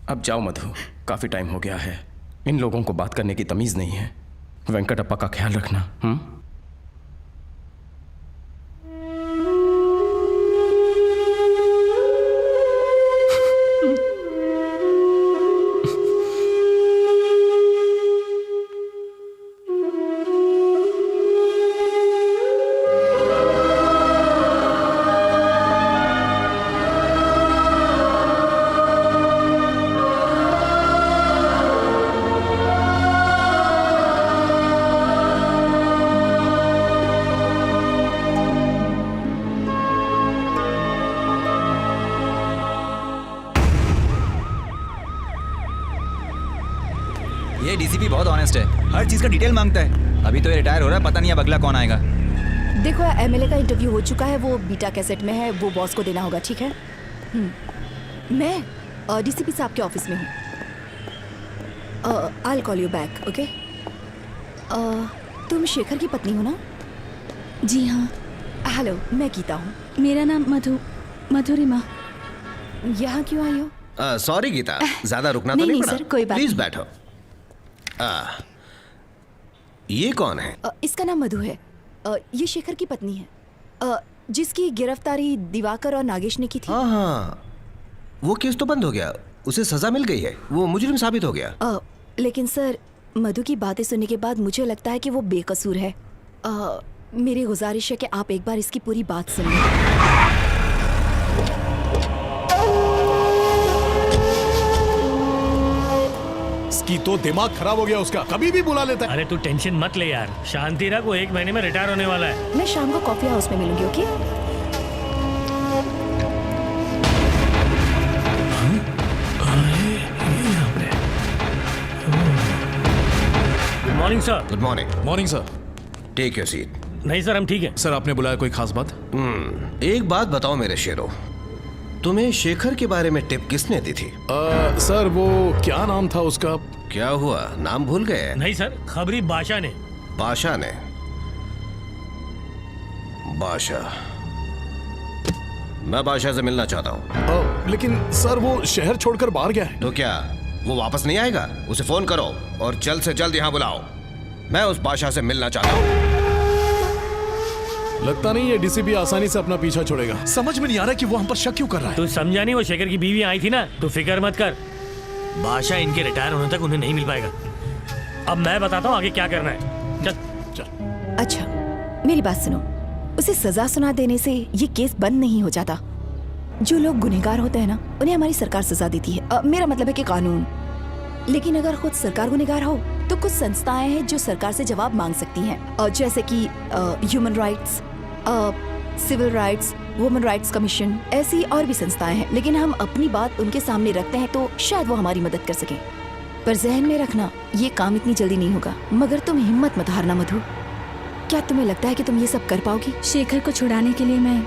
अब जाओ मधु, काफी टाइम हो गया है। इन लोगों को बात करने की तमीज नहीं है। वेंकटप्पा का ख्याल रखना। ये डीसीपी बहुत ऑनेस्ट है, हर चीज का डिटेल मांगता है। अभी तो ये रिटायर हो रहा है, पता नहीं अब अगला कौन आएगा। देखो एमएलए का इंटरव्यू हो चुका है, वो बीटा कैसेट में है, वो बॉस को देना होगा, ठीक है? मैं डीसीपी साहब के ऑफिस में हूँ। I call you back, okay? तुम शेखर की पत्नी हो ना? जी हाँ। हेलो, मैं गीता हूँ। मेरा नाम मधुरिमा। यहाँ क्यों आई हो? सॉरी गीता, ज्यादा रुकना तो नहीं, नहीं नहीं पड़ा। सर, कोई बात प्लीज नहीं। बैठो। ये कौन है? इसका नाम मधु है। ये शेखर की पत्नी है, जिसकी गिरफ्तारी दिवाकर और नागेश ने की थी। हाँ, वो केस तो बंद हो गया, उसे सजा मिल गई है, वो मुजरिम साबित हो गया। लेकिन सर, मधु की बातें सुनने के बाद मुझे लगता है कि वो बेकसूर है। मेरी गुजारिश है कि आप एक बार इसकी पूरी बात सुन लें। इसकी तो दिमाग खराब हो गया उसका, कभी भी बुला लेता है। अरे तू टेंशन मत ले यार, शांति रख, वो 1 महीने में रिटायर होने वाला है। मैं शाम को कॉफी हाउस में मिलूंगी, okay? Good morning sir. Good morning. Morning sir. Take your seat. नहीं सर, हम ठीक है। सर आपने बुलाया, कोई खास बात? एक बात बताओ मेरे शेरों, तुम्हें शेखर के बारे में टिप किसने दी थी? सर वो क्या नाम था उसका? क्या हुआ, नाम भूल गए? नहीं सर, खबरी बादशाह ने। बादशाह ने? बादशाह, मैं बादशाह से मिलना चाहता हूँ। लेकिन सर वो शहर छोड़कर बाहर गया है। तो क्या वो वापस नहीं आएगा? उसे फोन करो और जल्द से जल्द यहाँ बुलाओ। मैं उस बादशाह से मिलना चाहता हूँ। लगता नहीं है डीसीपी आसानी से अपना पीछा छोड़ेगा। समझ में नहीं आ रहा कि वो हम पर शक क्यों कर रहा है। तू समझा नहीं, वो शेखर की बीवी आई थी ना, तू फिक्र मत कर। बादशाह इनके रिटायर होने तक उन्हें नहीं मिल पाएगा। अब मैं बताता हूँ आगे क्या करना है। चल। अच्छा, मेरी बात सुनो। उसे सजा सुना देने से ये केस बंद नहीं हो जाता। जो लोग गुनहगार होते हैं ना, उन्हें हमारी सरकार सजा देती है। मेरा मतलब है कि कानून। लेकिन अगर खुद सरकार गुनहगार हो तो कुछ संस्थाएं हैं जो सरकार से जवाब मांग सकती हैं, जैसे कि human rights, civil rights, women rights commission, ऐसी और भी संस्थाएं हैं। लेकिन हम अपनी बात उनके सामने रखते हैं तो शायद वो हमारी मदद कर सकें। पर जहन में रखना, ये काम इतनी जल्दी नहीं होगा। मगर तुम हिम्मत मत हारना मधु। क्या तुम्हें लगता है कि तुम ये सब कर पाओगी? शेखर को छुड़ाने के लिए मैं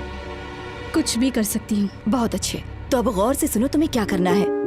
कुछ भी कर सकती हूँ। बहुत अच्छे, तो अब गौर से सुनो तुम्हें क्या करना है।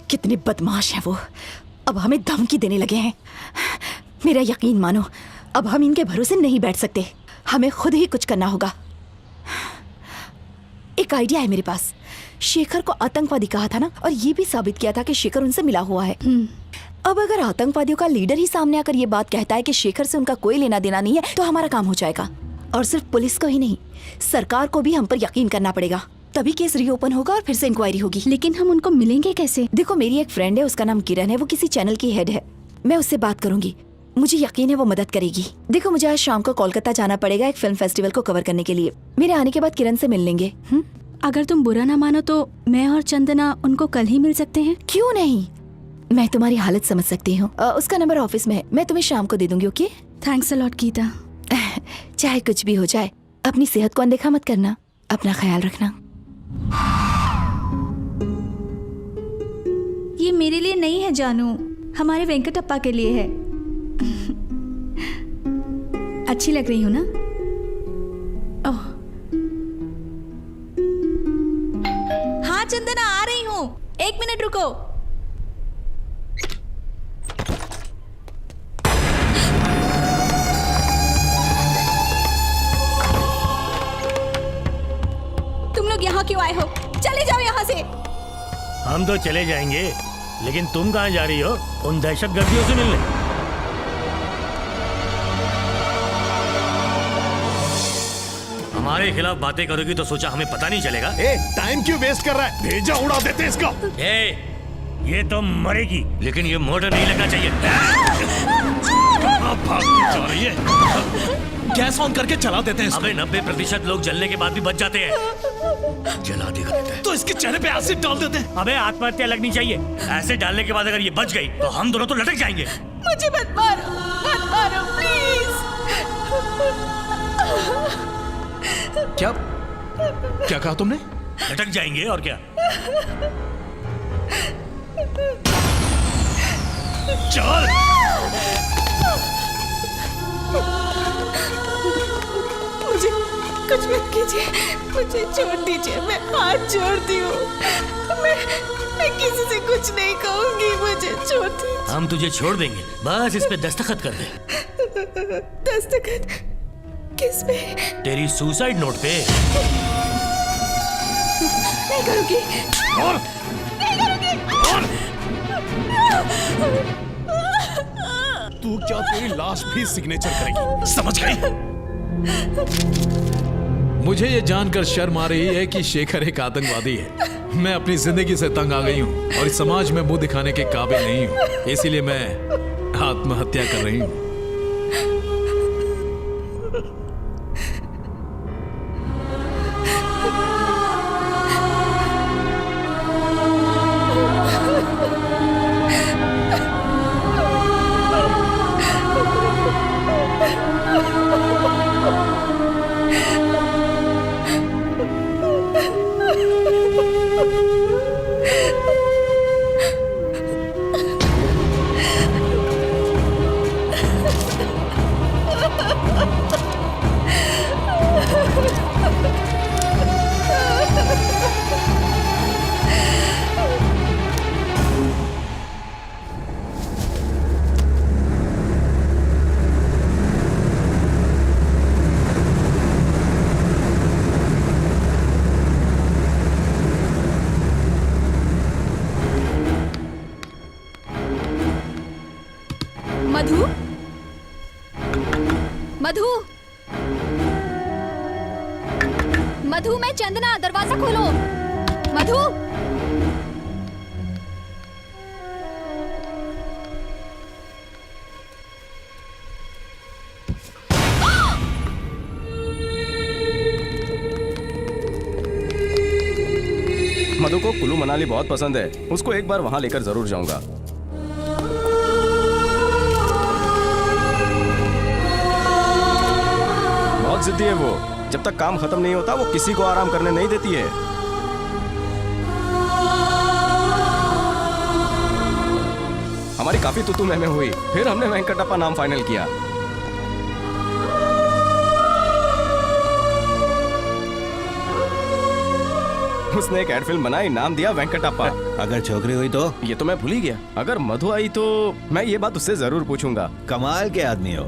कितने बदमाश हैं वो। अब हमें धमकी देने लगे हैं। मेरा यकीन मानो, अब हम इनके भरोसे नहीं बैठ सकते। हमें खुद ही कुछ करना होगा। एक आइडिया है मेरे पास। शेखर को आतंकवादी कहा था ना, और ये भी साबित किया था कि शेखर उनसे मिला हुआ है। अब अगर आतंकवादियों का लीडर ही सामने आकर ये बात कहता है कि शेखर से उनका कोई लेना देना नहीं है, तो हमारा काम हो जाएगा। और सिर्फ पुलिस को ही नहीं, सरकार को भी हम पर यकीन करना पड़ेगा। तभी केस रीओपन होगा और फिर से इंक्वायरी होगी। लेकिन हम उनको मिलेंगे कैसे? देखो, मेरी एक फ्रेंड है, उसका नाम किरण है, वो किसी चैनल की हेड है। मैं उससे बात करूंगी, मुझे यकीन है वो मदद करेगी। देखो, मुझे आज शाम को कोलकाता जाना पड़ेगा एक फिल्म फेस्टिवल को कवर करने के लिए। मेरे आने के बाद किरण से मिल लेंगे। अगर तुम बुरा ना मानो तो मैं और चंदना उनको कल ही मिल सकते हैं। क्यों नहीं, मैं तुम्हारी हालत समझ सकती हूँ। उसका नंबर ऑफिस में है, मैं तुम्हें शाम को दे दूंगी। Okay? Thanks a lot Geeta. चाहे कुछ भी हो जाए, अपनी सेहत को अनदेखा मत करना, अपना ख्याल रखना। ये मेरे लिए नहीं है जानू, हमारे वेंकटप्पा के लिए है। अच्छी लग रही हूँ ना? ओह हाँ चंदना, आ रही हूँ, 1 मिनट रुको। तुम लोग यहाँ क्यों आए हो? चले जाओ यहाँ से। हम तो चले जाएंगे, लेकिन तुम कहाँ जा रही हो? उन दहशतगर्दियों से मिलने? हमारे खिलाफ बातें करोगी तो सोचा हमें पता नहीं चलेगा। टाइम क्यों वेस्ट कर रहा है? भेजा उड़ा देते इसका। ये तो मरेगी, लेकिन ये मर्डर नहीं लगना चाहिए। भागती जा रही है। गैस ऑन करके चला देते हैं। अबे 90% लोग जलने के बाद भी बच जाते हैं। जला देगा देते हैं। तो इसके चेहरे पे एसिड डाल देते हैं। अबे आत्महत्या लगनी चाहिए। एसिड डालने के बाद अगर ये बच गई तो हम दोनों तो लटक जाएंगे। मुझे मत मारो प्लीज। क्या कहा तुमने? लटक जाएंगे और क्या। चल। मुझे कुछ मत कीजिए, मुझे छोड़ दीजिए, मैं हाथ जोड़ती हूँ। मैं किसी से कुछ नहीं कहूंगी, मुझे छोड़ दीजिए। हम तुझे छोड़ देंगे, बस इस पे दस्तखत कर दे। दस्तखत किस पे? तेरी सुसाइड नोट पे। नहीं करूंगी। और? नहीं करूंगी। तू क्या तेरी लाश भी सिग्नेचर करेगी? समझ गई? मुझे ये जानकर शर्म आ रही है कि शेखर एक आतंकवादी है। मैं अपनी जिंदगी से तंग आ गई हूँ और इस समाज में मुंह दिखाने के काबिल नहीं हूँ, इसीलिए मैं आत्महत्या कर रही हूँ। मधु, मधु, मधु, मैं चंदना, दरवाजा खोलो। मधु, मधु को कुल्लू मनाली बहुत पसंद है, उसको एक बार वहां लेकर जरूर जाऊंगा। बहुत जिद्दी है वो, जब तक काम खत्म नहीं होता वो किसी को आराम करने नहीं देती है। हमारी काफी तू मैं हुई, फिर हमने वेंकटप्पा नाम फाइनल किया। उसने एक एड फिल्म बनाई, नाम दिया वेंकटप्पा। अगर छोकरी हुई तो? ये तो मैं भूल ही गया। अगर मधु आई तो मैं ये बात उससे जरूर पूछूंगा। कमाल के आदमी हो।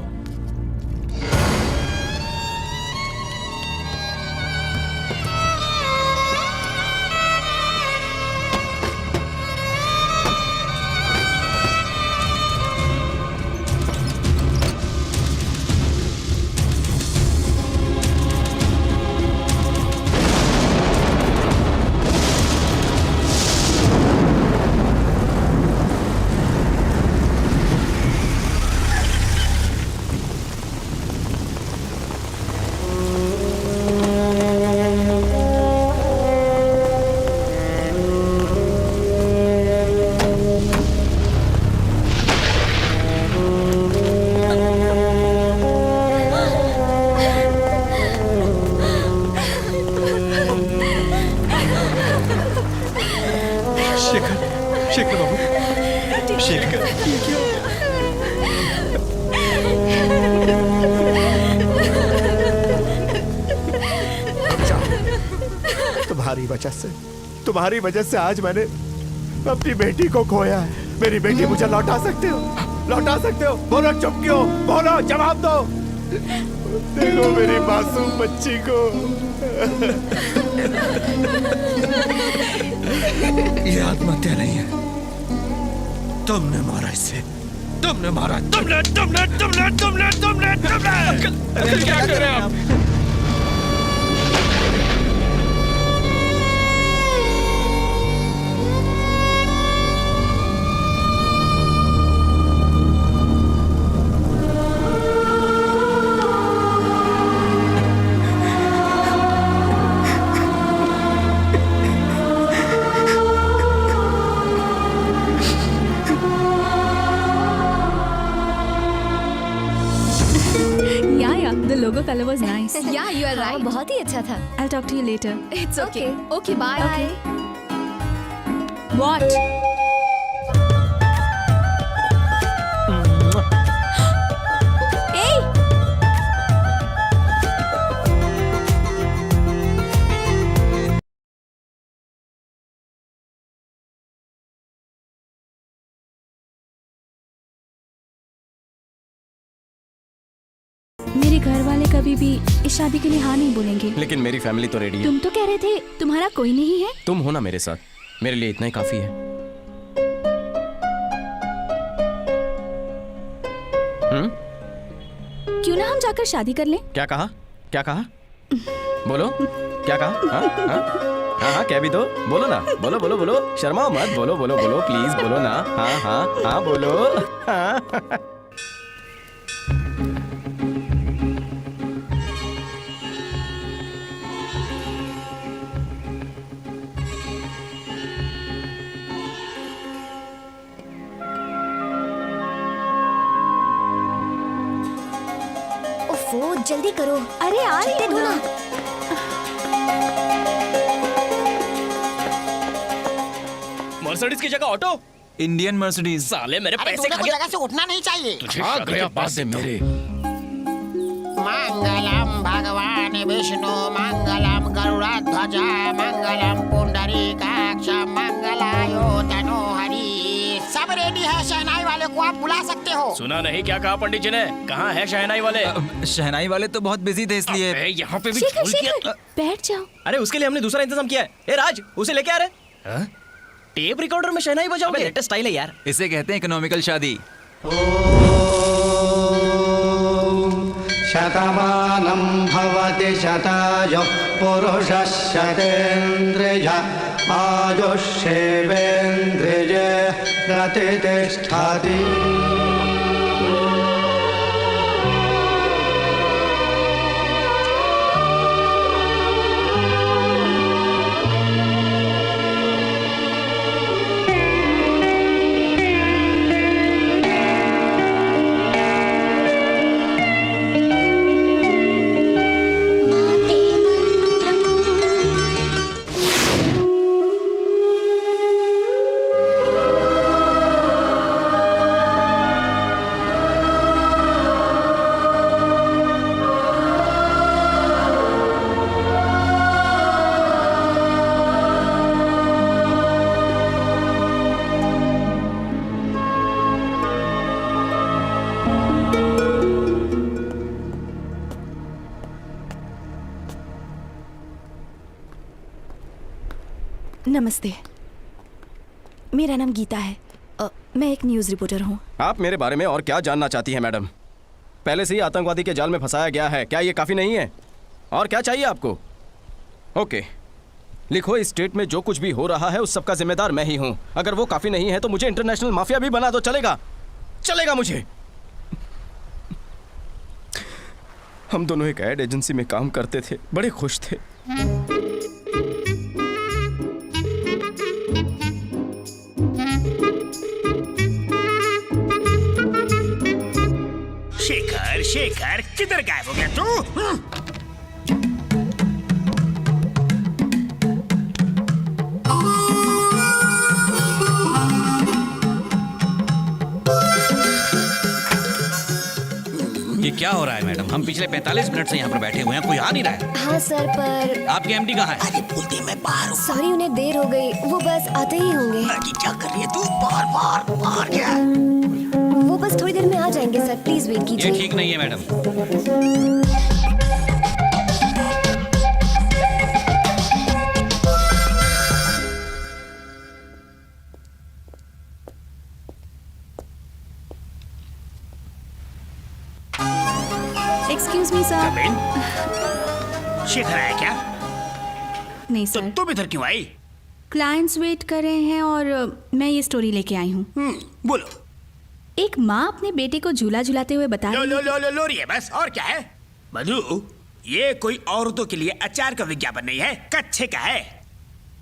शेखर बाबू, शेखर, ये क्या हो गया? तुम्हारी वजह से आज मैंने अपनी बेटी को खोया है। मेरी बेटी मुझे लौटा सकते हो? लौटा सकते हो? बोलो, चुप क्यों? बोलो, जवाब दो। देखो मेरी मासूम बच्ची को। ये आत्महत्या नहीं है, तुमने मारा इसे। तुमने मारा, तुमने तुमने तुमने तुमने तुमने तुमने अंकल क्या कर रहे हैं आप? The logo color was nice. Yeah, you are right. बहुत ही अच्छा था. I'll talk to you later. It's okay. Okay, bye. Okay. What? Hey! मेरे घर वाले कभी भी इस शादी के लिए हाँ नहीं बोलेंगे। लेकिन मेरी फैमिली तो रेडी है। तुम तो कह रहे थे तुम्हारा कोई नहीं है। तुम हो ना मेरे साथ, मेरे लिए इतना ही काफी है। क्यों ना हम जाकर शादी कर लें? क्या कहा? क्या कहा? बोलो, क्या कहा? हाँ हाँ हाँ हाँ, कह भी दो। बोलो ना, बोलो बोलो बोलो, शर्माओ मत, बोलो बोलो बोलो, प्लीज बोलो ना। हाँ हाँ हाँ बोलो। हाँ ओफो, जल्दी करो। अरे आ रही हो ना। मर्सिडीज की जगह ऑटो। Indian Mercedes. साले मेरे पैसे खा गया। जगह से उठना नहीं चाहिए। हाँ गया बात है मेरे। मंगलम भगवान विष्णु, मंगलम गरुड़ध्वज, मंगलम पुंडरीकाक्ष, मंगलायो तनोहरि। सब रेडी है, शहनाई वाले को आप बुला सकते हो। सुना नहीं क्या कहा पंडित जी ने? कहाँ है शहनाई वाले? शहनाई वाले तो बहुत बिजी थे इसलिए। यहाँ पे भी शेखर, झोल किया। शेखर, बैठ जाओ। अरे उसके लिए हमने दूसरा इंतजाम किया है। ए राज, उसे लेके आ रहे। टेप रिकॉर्डर में शहनाई बजाओगे? लेटेस्ट स्टाइल है यार। इसे कहते हैं इकोनॉमिकल शादी। शतमानं भवति शतायुः पुरुषः शतेन्द्रिय आयुष्येवेन्द्रिये प्रतिष्ठति। नमस्ते, मेरा नाम गीता है। मैं एक न्यूज़ रिपोर्टर हूँ। आप मेरे बारे में और क्या जानना चाहती हैं मैडम? पहले से ही आतंकवादी के जाल में फंसाया गया है, क्या ये काफ़ी नहीं है? और क्या चाहिए आपको? ओके, लिखो इस स्टेट में जो कुछ भी हो रहा है उस सब का जिम्मेदार मैं ही हूँ। अगर वो काफ़ी नहीं है तो मुझे इंटरनेशनल माफिया भी बना दो, चलेगा? चलेगा मुझे। हम दोनों एक एड एजेंसी में काम करते थे, बड़े खुश थे। शेखर, शेखर किधर गायब हो गया तू? ये क्या हो रहा है मैडम? हम पिछले 45 मिनट से यहाँ पर बैठे हुए हैं, कोई आ नहीं रहा है। हाँ सर, पर आपके एमडी कहाँ है? अरे बोलते मैं बाहर हूँ। सॉरी, उन्हें देर हो गई, वो बस आते ही होंगे। क्या कर रही है तू? बाहर क्या? वो बस थोड़ी देर में आ जाएंगे सर, प्लीज वेट ये कीजिए। ठीक नहीं है madam. Excuse me sir. Shekhar आया क्या? नहीं तो सर, तुम इधर क्यों आई? क्लाइंट्स वेट कर रहे हैं और मैं ये स्टोरी लेके आई हूँ। बोलो। एक माँ अपने बेटे को झूला झुलाते हुए बता लो रही लो लो लो लो रही है बस, और क्या है? मधु, ये कोई औरतों के लिए अचार का विज्ञापन नहीं है, कच्चे का है।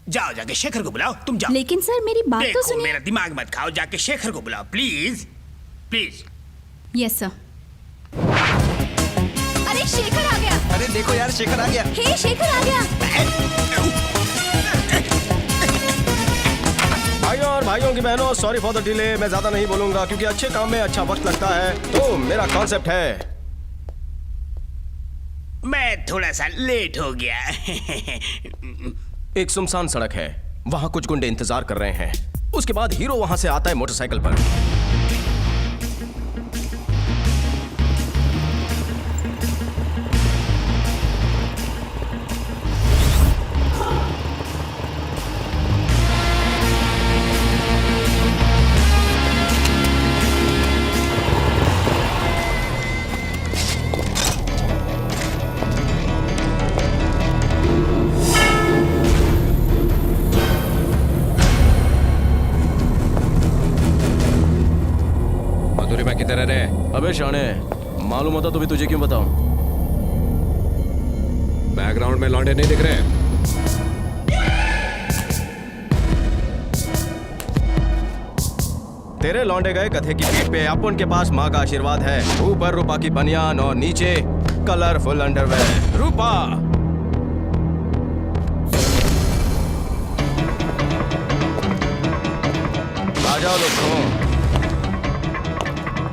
जाओ जाके शेखर को बुलाओ, तुम जाओ। लेकिन सर मेरी बात तो देखो, सुनिए। मेरा दिमाग मत खाओ, जाके शेखर को बुलाओ प्लीज प्लीज। Yes sir. अरे शेखर आ गया। अरे देखो यार, शेखर आ गया। हे शेखर आ गया। भाइयों और भाइयों की बहनों, सॉरी फॉर द डिले। मैं ज्यादा नहीं बोलूंगा क्योंकि अच्छे काम में अच्छा वक्त लगता है। तो मेरा कॉन्सेप्ट है, मैं थोड़ा सा लेट हो गया। एक सुनसान सड़क है, वहां कुछ गुंडे इंतजार कर रहे हैं। उसके बाद हीरो वहां से आता है मोटरसाइकिल पर। अबे शाणे, मालूम होता तो भी तुझे क्यों बताऊं? बैकग्राउंड में लौंडे नहीं दिख रहे? तेरे लौंडे गए गधे की पीठ पे, अपन के पास माँ का आशीर्वाद है। ऊपर रूपा की बनियान और नीचे कलरफुल अंडरवेयर। रूपा, आ जाओ लोग।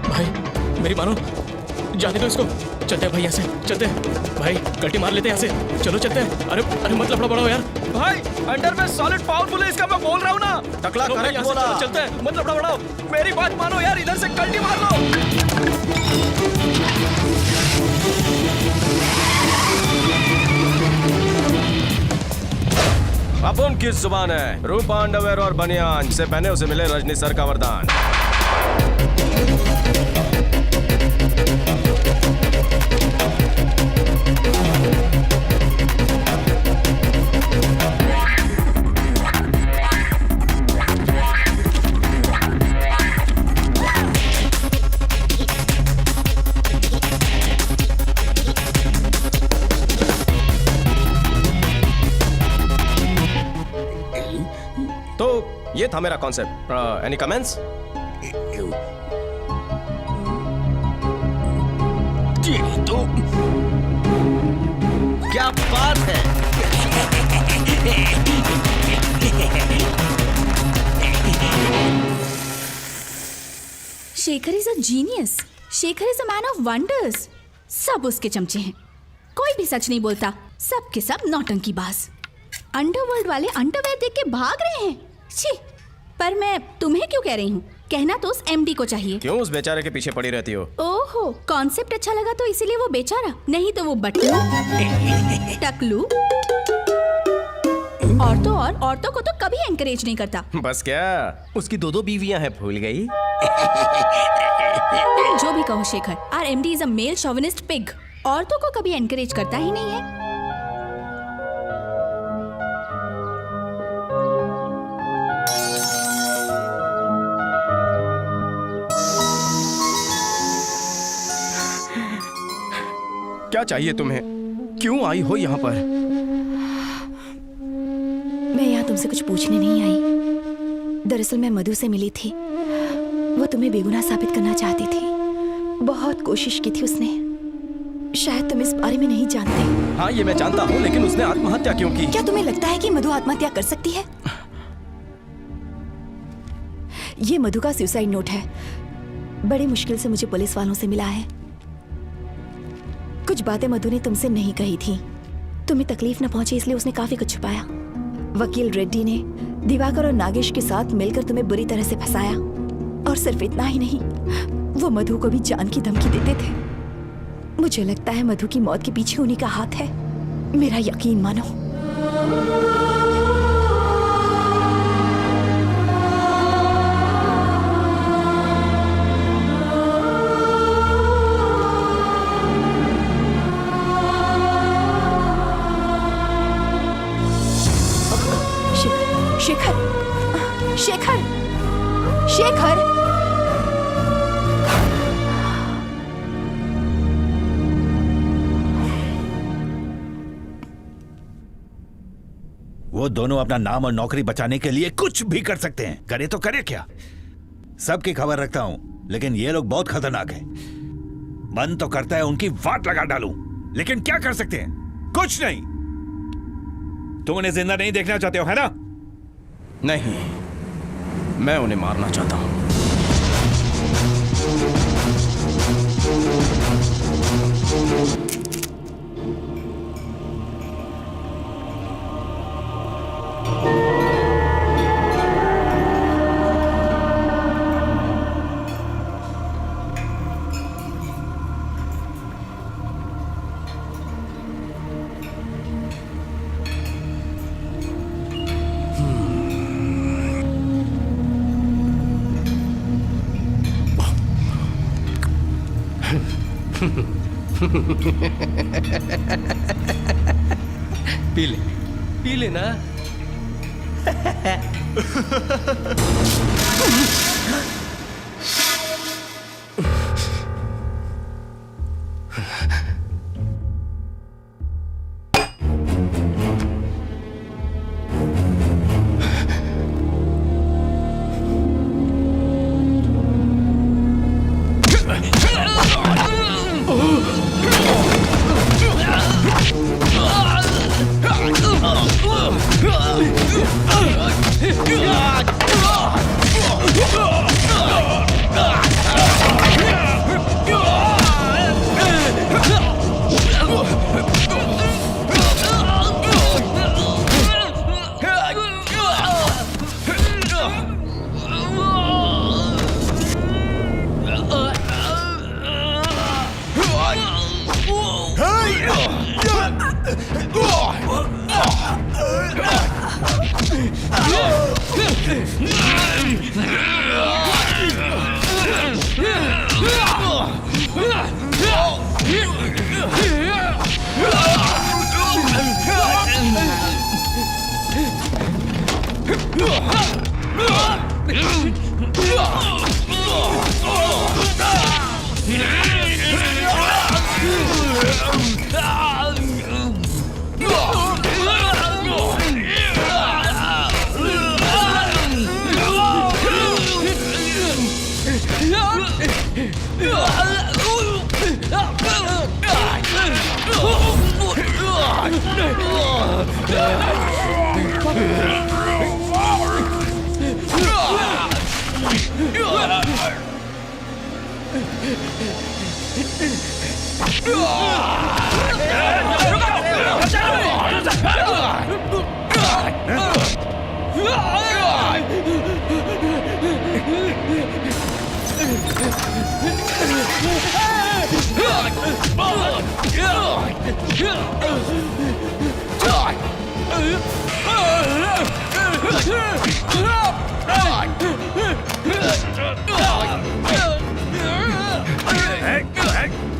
भाई मेरी मानो, जाने दो इसको। चलते हैं भाई, यहाँ से चलते हैं भाई, कल्टी मार लेते हैं यहाँ से। चलो चलते हैं। अरे अरे मत लफड़ा बढ़ाओ यार। भाई अंडर में सॉलिड पावरफुल है, इसका मैं बोल रहा हूँ ना। टकला चलो भाई, करेक्ट यहाँ से बोला। चलो, चलते हैं, मत लफड़ा बढ़ाओ। मेरी बात मानो यार, इधर से कल्टी मार लो। अपन किस जुबान है? रूपा अंडरवेयर और बनियान से पहने उसे मिले रजनी सर का वरदान। तो ये था मेरा कॉन्सेप्ट। Any comments? तो क्या बात है? Shekhar is a genius. Shekhar is a man of wonders. सब उसके चमचे हैं, कोई भी सच नहीं बोलता, सब के सब नौटंकीबाज। अंडरवर्ल्ड वाले अंडरवेयर देख के भाग रहे हैं। छी, पर मैं तुम्हें क्यों कह रही हूँ, कहना तो उस एमडी को चाहिए। क्यों उस बेचारे के पीछे पड़ी रहती हो? ओहो, कॉन्सेप्ट अच्छा लगा तो इसीलिए वो बेचारा, नहीं तो वो बटलू टकलू औरतों को तो कभी एनकरेज नहीं करता। बस क्या, उसकी 2 बीवियां हैं, भूल गई? जो भी कहो Shekhar, our MD is a male chauvinist pig. औरतों को कभी एनकरेज करता ही नहीं है। क्या चाहिए तुम्हें? क्यों आई हो यहाँ पर? मैं यहाँ तुमसे कुछ पूछने नहीं आई। दरअसल मैं मधु से मिली थी। वो तुम्हें बेगुनाह साबित करना चाहती थी। बहुत कोशिश की थी उसने। शायद तुम इस बारे में नहीं जानते। हाँ, ये मैं जानता हूँ, लेकिन उसने आत्महत्या क्यों की? क्या तुम्हें लगता है कि मधु आत्महत्या कर सकती है? ये मधु का सुसाइड नोट है। बड़ी मुश्किल से मुझे पुलिस वालों से मिला है। कुछ बातें मधु ने तुमसे नहीं कही थी। तुम्हें तकलीफ न पहुंचे इसलिए उसने काफी कुछ छुपाया। वकील रेड्डी ने दिवाकर और नागेश के साथ मिलकर तुम्हें बुरी तरह से फंसाया। और सिर्फ इतना ही नहीं, वो मधु को भी जान की धमकी देते थे। मुझे लगता है मधु की मौत के पीछे उन्हीं का हाथ है। मेरा यकीन मानो। शेखर, शेखर, शेखर। वो दोनों अपना नाम और नौकरी बचाने के लिए कुछ भी कर सकते हैं। करे तो करे क्या? सबकी खबर रखता हूं, लेकिन ये लोग बहुत खतरनाक हैं। मन तो करता है उनकी वाट लगा डालूं, लेकिन क्या कर सकते हैं? कुछ नहीं। तुम उन्हें जिंदा नहीं देखना चाहते हो, है ना? नहीं, मैं उन्हें मारना चाहता हूं। पी ले ना।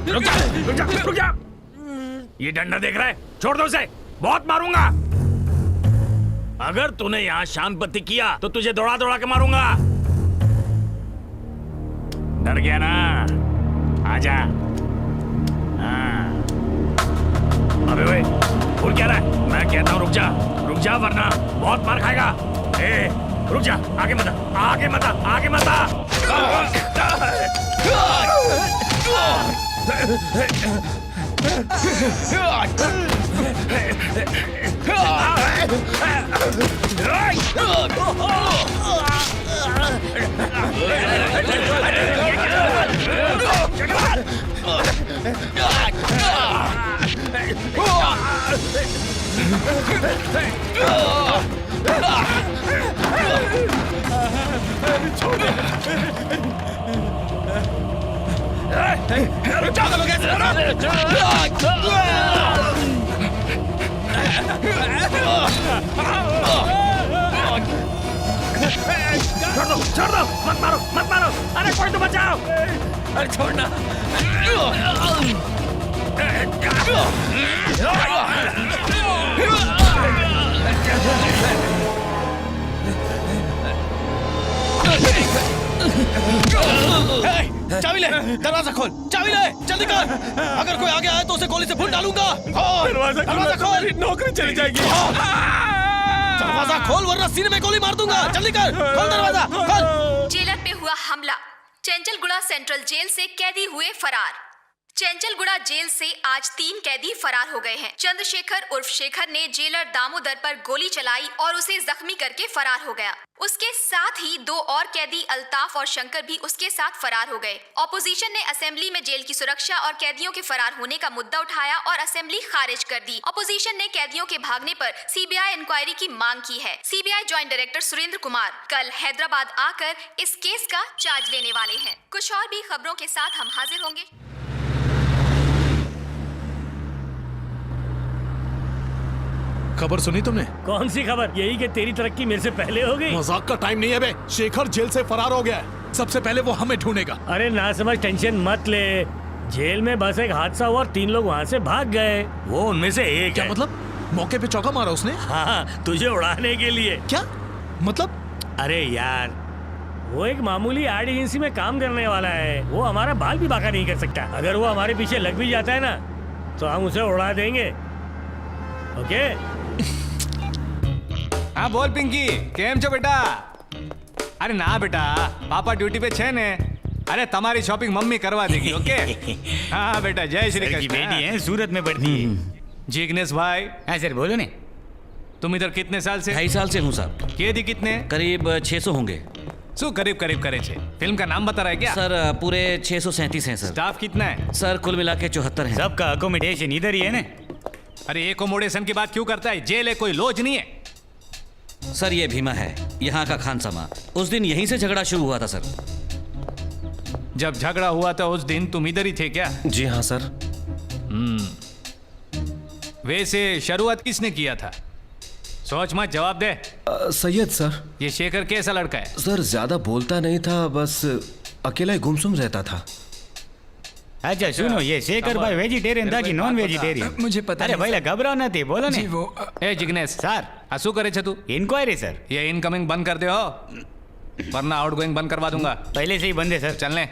रुक जा, रुक जा, रुक जा। ये डंडा देख रहा है? छोड़ दो उसे, बहुत मारूंगा। अगर तूने यहाँ शांत बत्ती किया तो तुझे दौड़ा दौड़ा के मारूंगा। डर गया ना? आजा। हाँ। अबे वे, भूल क्या रहा है? मैं कहता हूँ रुक जा वरना बहुत मार खाएगा। ए, रुक जा, आगे मत आ, आगे मत आ, आगे मत आ। छोड़ दो, मत मारो, अरे कोई तो बचाओ। अरे छोड़ना। चाबी ले, दरवाजा खोल, चाबी ले, जल्दी कर। अगर कोई आगे आए तो उसे गोली से भून डालूंगा। दरवाजा खोल, नौकरी चली जाएगी। दरवाजा खोल वरना सीने में गोली मार दूंगा। जल्दी कर, खोल दरवाजा, खोल। जेलर पे हुआ हमला। चंचलगुड़ा सेंट्रल जेल से कैदी हुए फरार। चंचलगुड़ा जेल से आज 3 कैदी फरार हो गए हैं। चंद्रशेखर उर्फ शेखर ने जेलर दामोदर पर गोली चलाई और उसे जख्मी करके फरार हो गया। उसके साथ ही 2 और कैदी अल्ताफ और शंकर भी उसके साथ फरार हो गए। ऑपोजिशन ने असेंबली में जेल की सुरक्षा और कैदियों के फरार होने का मुद्दा उठाया और असेंबली खारिज कर दी। ऑपोजिशन ने कैदियों के भागने पर सीबीआई इंक्वायरी की मांग की है। CBI joint director Surendra Kumar कल हैदराबाद आकर इस केस का चार्ज लेने वाले हैं। कुछ और भी खबरों के साथ हम हाजिर होंगे। खबर सुनी तुमने? कौन सी खबर? यही कि तेरी तरक्की मेरे से पहले हो गई। मजाक का टाइम नहीं है बे। शेखर जेल से फरार हो गया है। सबसे पहले वो हमें ढूंढेगा। अरे ना समझ, टेंशन मत ले। जेल में बस एक हादसा हुआ और 3 लोग वहाँ से भाग गए। वो उनमें से एक क्या है। मतलब? मौके पे चौका मारा उसने? हाँ, तुझे उड़ाने के लिए। क्या मतलब? अरे यार, वो एक मामूली एड एजेंसी में काम करने वाला है। वो हमारा बाल भी बाका नहीं कर सकता। अगर वो हमारे पीछे लग भी जाता है ना तो हम उसे उड़ा देंगे। ओके? हाँ बोल पिंकी, केम छो बेटा? अरे ना बेटा, पापा ड्यूटी पे छे ने। अरे तुम्हारी शॉपिंग मम्मी करवा देगी। ओके? हाँ बेटा, जय श्री कृष्ण। बेटी है, सूरत में पढ़ती है। जिग्नेश भाई। हाँ सर, बोलो ने। तुम इधर कितने साल से? 2.5 साल से हूँ साहब। कैदी कितने? करीब 600 होंगे। सो करीब करे छे। फिल्म का नाम बता रहा है क्या? सर पूरे 637 हैं सर। स्टाफ कितना है? सर कुल मिला के 74 हैं। सबका अकोमोडेशन इधर ही है ना? अरे एकोमोडेशन की बात क्यों करता है? जेल है, कोई लॉज नहीं है। सर ये भीमा है, यहाँ का खानसामा। उस दिन यहीं से झगड़ा शुरू हुआ था सर। जब झगड़ा हुआ था उस दिन तुम इधर ही थे क्या? जी हाँ सर। वैसे शुरुआत किसने किया था? सोच मत, जवाब दे। सैयद सर। ये शेखर कैसा लड़का है? सर ज्यादा बोलता नहीं था, बस अकेला ही गुमसुम रहता था। अच्छा सुनो, ये शेखर भाई वेजिटेरियन था कि नॉन वेजिटेरियन? मुझे पता अरे भाई घबराओ ना थी, बोलो ने। ए जिग्नेश सर, हंसू करे छे तू? Inquiry sir. ये इनकमिंग बंद कर दे हो, वरना आउटगोइंग बंद करवा दूंगा। पहले से ही बंद है सर। चलने,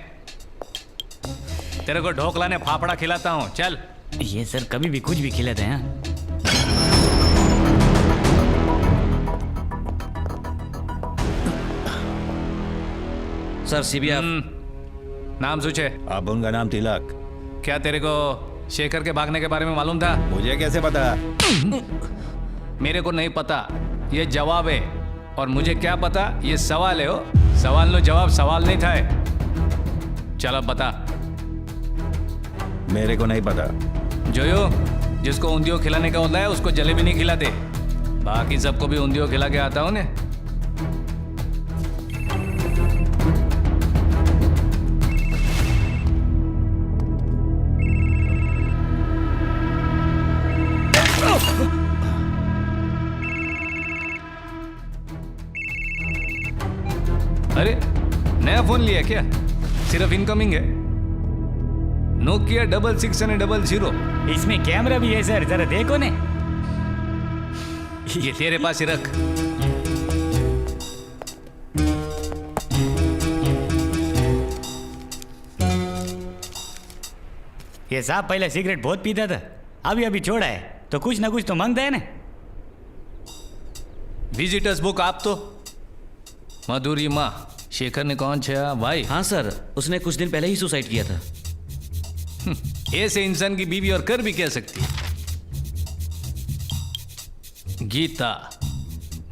तेरे को ढोकला ने फाफड़ा खिलाता हूँ, चल। ये सर कभी भी कुछ भी खिलाते हैं। Sir CBI. नाम सूचे? अब उनका नाम तिलक। क्या तेरे को शेखर के भागने के बारे में मालूम था? मुझे कैसे पता? मेरे को नहीं पता, ये जवाब है। और मुझे क्या पता, ये सवाल है। हो सवाल नो जवाब सवाल नहीं था। चल अब बता। मेरे को नहीं पता। जोयो, जिसको ऊंधियो खिलाने का होता है उसको जलेबी नहीं खिलाते। बाकी सबको भी ऊंधियो खिला के आता हूँ ने। अरे नया फोन लिया क्या? सिर्फ इनकमिंग है। नोकिया 6600। इसमें कैमरा भी है सर, जरा देखो ने। ये तेरे पास ही रख। ये साहब पहले सिगरेट बहुत पीता था, अभी अभी छोड़ा है, तो कुछ ना कुछ तो मांगता है ना। विजिटर्स बुक आप तो मधुरी माँ शेखर ने कौन छा भाई? हाँ सर, उसने कुछ दिन पहले ही सुसाइड किया था। ऐसे इंसान की बीवी और कर भी क्या सकती है? Geeta,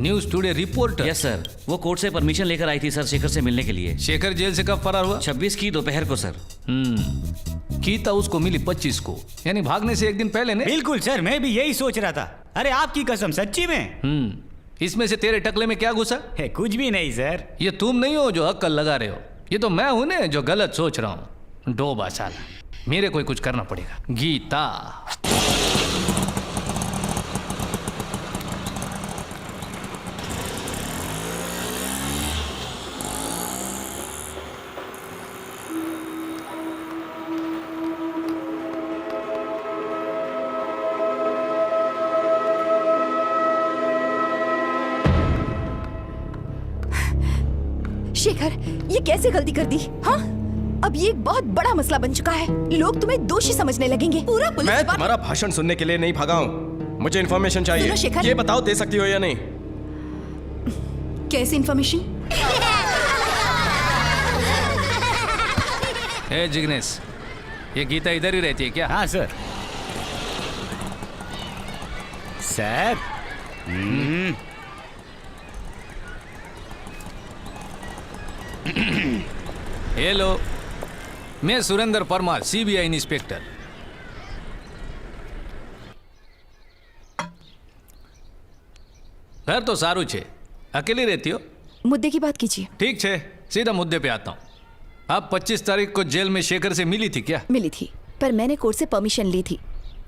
News Today reporter. Yes sir, वो कोर्ट से परमिशन लेकर आई थी सर शेखर से मिलने के लिए। शेखर जेल से कब फरार हुआ? 26 की दोपहर को सर। गीता उसको मिली 25 को, यानी भागने से एक दिन पहले ने। बिल्कुल सर, मैं भी यही सोच रहा था। अरे आपकी कसम, सच्ची में। इसमें से तेरे टकले में क्या घुसा है? कुछ भी नहीं सर। ये तुम नहीं हो जो अक्कल लगा रहे हो, ये तो मैं हूं ने जो गलत सोच रहा हूं। डोबा साला, मेरे को कुछ करना पड़ेगा। गीता, शेखर, ये कैसे गलती कर दी? हाँ, अब ये एक बहुत बड़ा मसला बन चुका है। लोग तुम्हें दोषी समझने लगेंगे। पूरा पुलिस मैं तुम्हारा भाषण सुनने के लिए नहीं भागा हूँ, मुझे इन्फॉर्मेशन सुनो चाहिए। शेखर। ये बताओ दे सकती हो या नहीं? कैसी इन्फॉर्मेशन? ए जिग्नेश, ये गीता इधर ही रहती है क्या? हाँ सर। सर, हेलो, मैं सुरेंद्र परमार, सीबीआई इंस्पेक्टर। घर तो सारू छे, अकेली रहती हो? मुद्दे की बात कीजिए। ठीक छे, सीधा मुद्दे पे आता हूँ। आप 25 तारीख को जेल में शेखर से मिली थी क्या? मिली थी, पर मैंने कोर्ट से परमिशन ली थी।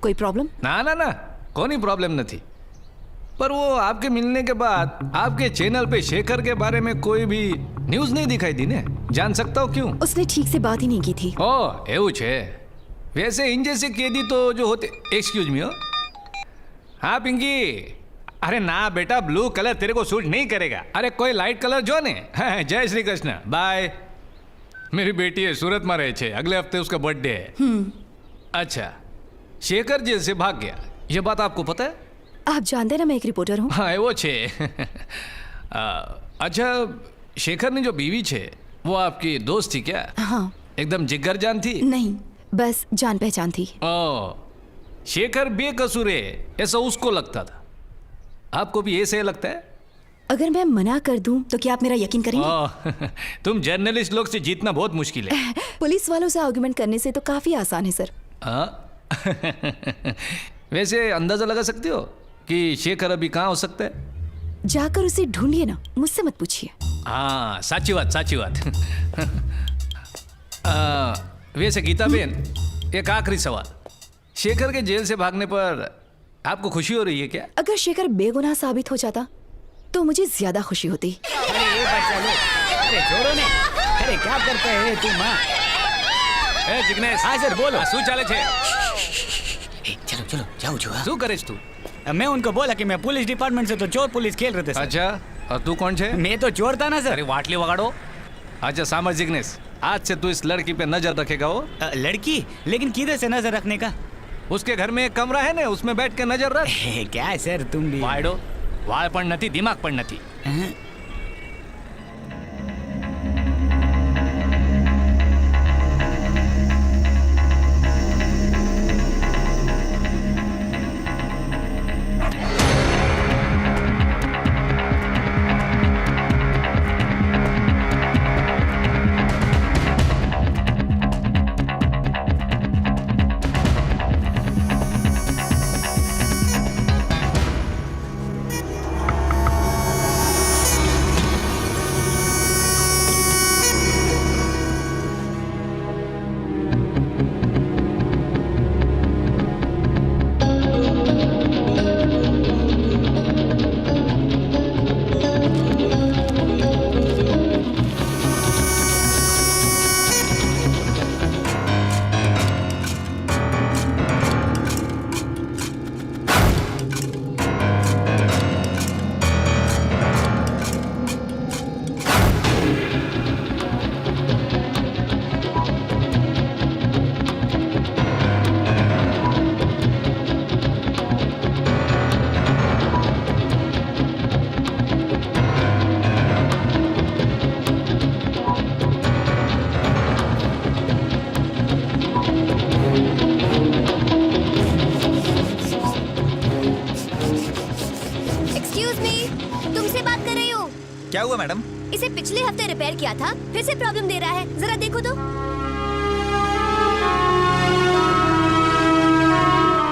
कोई प्रॉब्लम? ना ना ना, कोई प्रॉब्लम न थी। पर वो आपके मिलने के बाद आपके चैनल पे शेखर के बारे में कोई भी न्यूज नहीं दिखाई दी ने। जान सकता हूँ क्यों? उसने ठीक से बात ही नहीं की थी। ओ एवं छे। वैसे इन जैसे कैदी तो जो होते। एक्सक्यूज मी हो। हाँ पिंकी। अरे ना बेटा, ब्लू कलर तेरे को सूट नहीं करेगा। अरे कोई लाइट कलर जो ने। हाँ, जय श्री कृष्ण, बाय। मेरी बेटी है, सूरत में रहे छे, अगले हफ्ते उसका बर्थडे है। अच्छा, शेखर जेल से भाग गया, ये बात आपको पता है? आप जानते ना मैं एक रिपोर्टर हूँ। हाँ वो छे। अच्छा, शेखर ने जो बीवी छे वो आपकी दोस्त थी क्या? हाँ। एकदम जिगर जान थी? नहीं, बस जान पहचान थी। ओ, शेखर बेकसूर है ऐसा उसको लगता था, आपको भी ऐसे लगता है? अगर मैं मना कर दूं तो क्या आप मेरा यकीन करेंगे? तुम जर्नलिस्ट लोग से जीतना बहुत मुश्किल है। पुलिस वालों से आर्गुमेंट करने से तो काफी आसान है सर। वैसे अंदाजा लगा सकते हो कि शेखर अभी कहाँ हो सकता है? जाकर उसे ढूंढिए ना, मुझसे मत पूछिए। हाँ, साची बात, साची बात। वैसे गीता बहन, एक आखिरी सवाल, शेखर के जेल से भागने पर आपको खुशी हो रही है क्या? अगर शेखर बेगुनाह साबित हो जाता तो मुझे ज्यादा खुशी होती। अरे ये बच्चा लो, अरे छोड़ो ने। अरे क्या करते है तू माँ? ए जिग्नेश। हाँ सर, बोलो। શું ચાલે છે? चलो चलो जाओ जो। શું કરે છે તું? मैं उनको बोला कि मैं पुलिस डिपार्टमेंट से, तो चोर पुलिस खेल रहे थे सर। अच्छा, और तू कौन छे? मैं तो चोर था ना सर। अरे वाटली वगाड़ो। अच्छा समझ जिग्नेश, आज से तू इस लड़की पे नजर रखेगा। वो लड़की? लेकिन किधर से नजर रखने का? उसके घर में एक कमरा है ना, उसमें बैठ के नजर रख। क्या है सर तुम भी? वाड़ो, वाळ पण નથી, दिमाग पण નથી। क्या हुआ मैडम? इसे पिछले हफ्ते रिपेयर किया था, फिर से प्रॉब्लम दे रहा है। जरा देखो तो।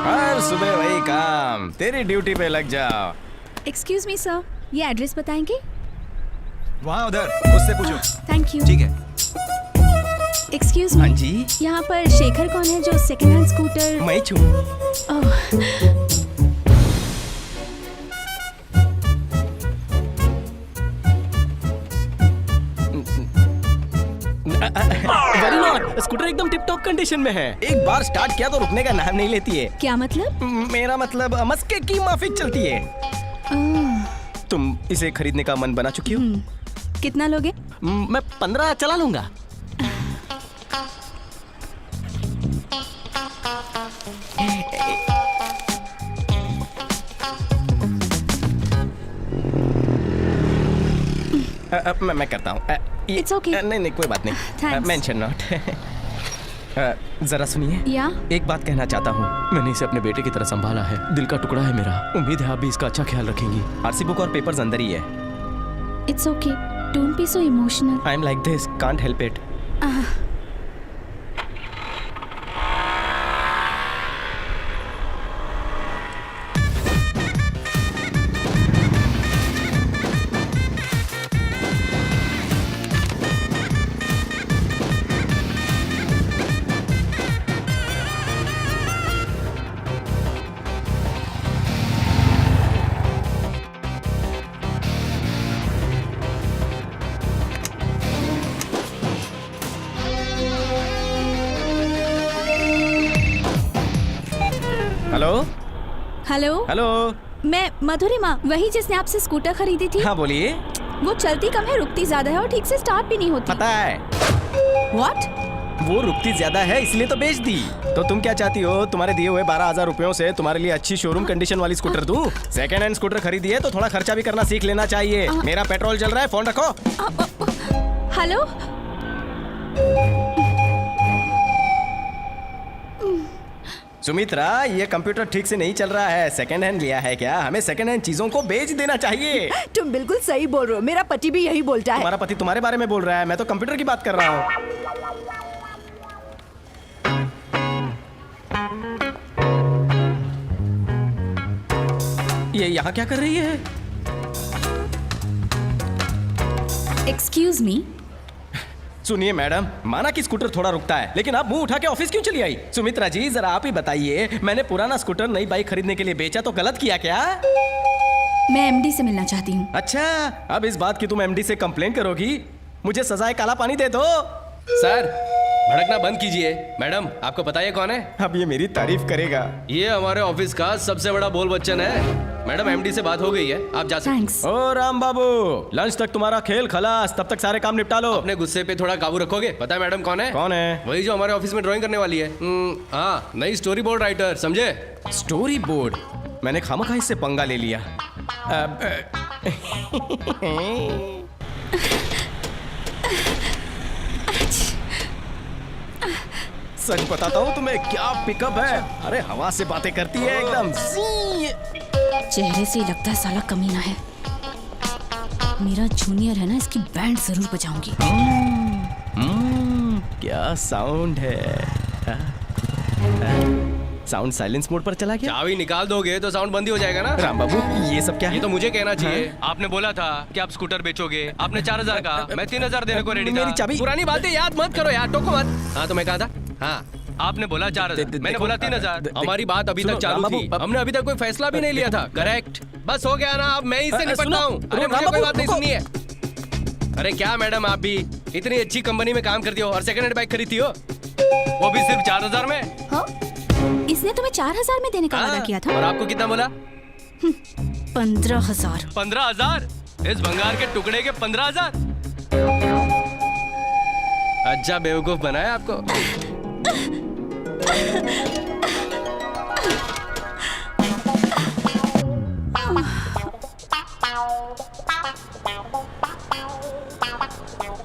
हर सुबह वही काम, तेरी ड्यूटी पे लग जाओ। एक्सक्यूज मी सर, ये एड्रेस बताएंगे? वहाँ उधर, उससे पूछो। Thank you. ठीक है। Excuse me. हाँ जी? यहाँ पर शेखर कौन है जो सेकंड हैंड स्कूटर? मैं छू। वेरी नॉट, स्कूटर एकदम टिप टॉप कंडीशन में है। एक बार स्टार्ट किया तो रुकने का नाम नहीं लेती है। क्या मतलब? मेरा मतलब मस्के की माफिक चलती है। तुम इसे खरीदने का मन बना चुकी हो? कितना लोगे? मैं 15 चला लूंगा। मैं करता हूँ। It's okay. नहीं कोई बात नहीं। Thanks. Mention not. जरा सुनिए। या? एक बात कहना चाहता हूँ। मैंने इसे अपने बेटे की तरह संभाला है, दिल का टुकड़ा है मेरा। उम्मीद है आप भी इसका अच्छा ख्याल रखेंगी। आरसी बुक और पेपर्स अंदर ही है। It's okay, don't be so emotional. I am like this, can't help it. Hello hello hello, मैं मधुरिमा, वही जिसने आपसे स्कूटर खरीदी थी। हाँ बोलिए। वो चलती कम है, रुकती ज्यादा है और ठीक से स्टार्ट भी नहीं होती। पता है। व्हाट? वो रुकती ज्यादा है इसलिए तो बेच दी। तो तुम क्या चाहती हो? तुम्हारे दिए हुए 12,000 रुपयों से तुम्हारे लिए अच्छी शोरूम कंडीशन वाली स्कूटर दूं? सेकंड हैंड स्कूटर खरीदी है तो थोड़ा खर्चा भी करना सीख लेना चाहिए। मेरा पेट्रोल चल रहा है, फोन रखो। हेलो, सुमित्रा, ये कंप्यूटर ठीक से नहीं चल रहा है। सेकंड हैंड लिया है क्या? हमें सेकंड हैंड चीजों को बेच देना चाहिए। तुम बिल्कुल सही बोल रहे हो, मेरा पति भी यही बोलता है। तुम्हारा पति तुम्हारे बारे में बोल रहा है, मैं तो कंप्यूटर की बात कर रहा हूँ। ये यहाँ क्या कर रही है? Excuse me. सुनिए मैडम, माना कि स्कूटर थोड़ा रुकता है, लेकिन आप मुंह उठा के ऑफिस क्यों चली आई? सुमित्रा जी, जरा आप ही बताइए, मैंने पुराना स्कूटर नई बाइक खरीदने के लिए बेचा तो गलत किया क्या? मैं एमडी से मिलना चाहती हूँ। अच्छा, अब इस बात की तुम एमडी से कंप्लेन करोगी? मुझे सजाए काला पानी दे दो। सर, भड़कना बंद कीजिए। मैडम, आपको पता है कौन है? अब ये मेरी तारीफ करेगा। ये हमारे ऑफिस का सबसे बड़ा बोल बच्चन है। मैडम, एमडी से बात हो गई है, आप जा सकते हैं। ओ राम बाबू, लंच तक तुम्हारा खेल खलास, तब तक सारे काम निपटा लो। अपने गुस्से पे थोड़ा काबू रखोगे? पता है मैडम कौन है? कौन है? वही जो हमारे ऑफिस में ड्राइंग करने वाली है। हाँ, नई स्टोरी बोर्ड राइटर, समझे? Story board? मैंने खामखा इससे पंगा ले लिया। सच बताता हूँ तुम्हें, क्या पिकअप है। अरे हवा से बातें करती है एकदम। चेहरे से ही लगता है साला कमीना है। मेरा जूनियर है ना, इसकी बैंड जरूर बजाऊंगी। क्या साउंड है। साउंड साइलेंस मोड पर चला गया। चाबी निकाल दोगे तो साउंड बंद ही हो जाएगा ना। राम बाबू, ये सब क्या है? ये तो मुझे कहना चाहिए। आपने बोला था कि आप स्कूटर बेचोगे, आपने 4,000 कहा, मैं 3,000 देने को रेडी था। मेरी चाबी। पुरानी बातें याद मत करो यार, टोको मत। हाँ तो मैं कहा था, हाँ आपने बोला 4,000, मैंने बोला 3,000। हमारी बात अभी तक चालू थी, हमने अभी तक कोई फैसला भी नहीं लिया था। करेक्ट, बस हो गया ना, अब मैं इससे निपटता हूँ। अरे मुझे कोई बात नहीं सुननी है। अरे क्या मैडम, आप भी इतनी अच्छी कंपनी में काम करती हो और सेकंड हैंड बाइक खरीदती हो, वो भी सिर्फ 4,000 में। हाँ? इसने तुम्हें 4,000 में देने का वादा किया था। और आपको कितना बोला? 15,000। 15,000? इस भंगार के टुकड़े के 15,000? अच्छा बेवकूफ बनाया आपको।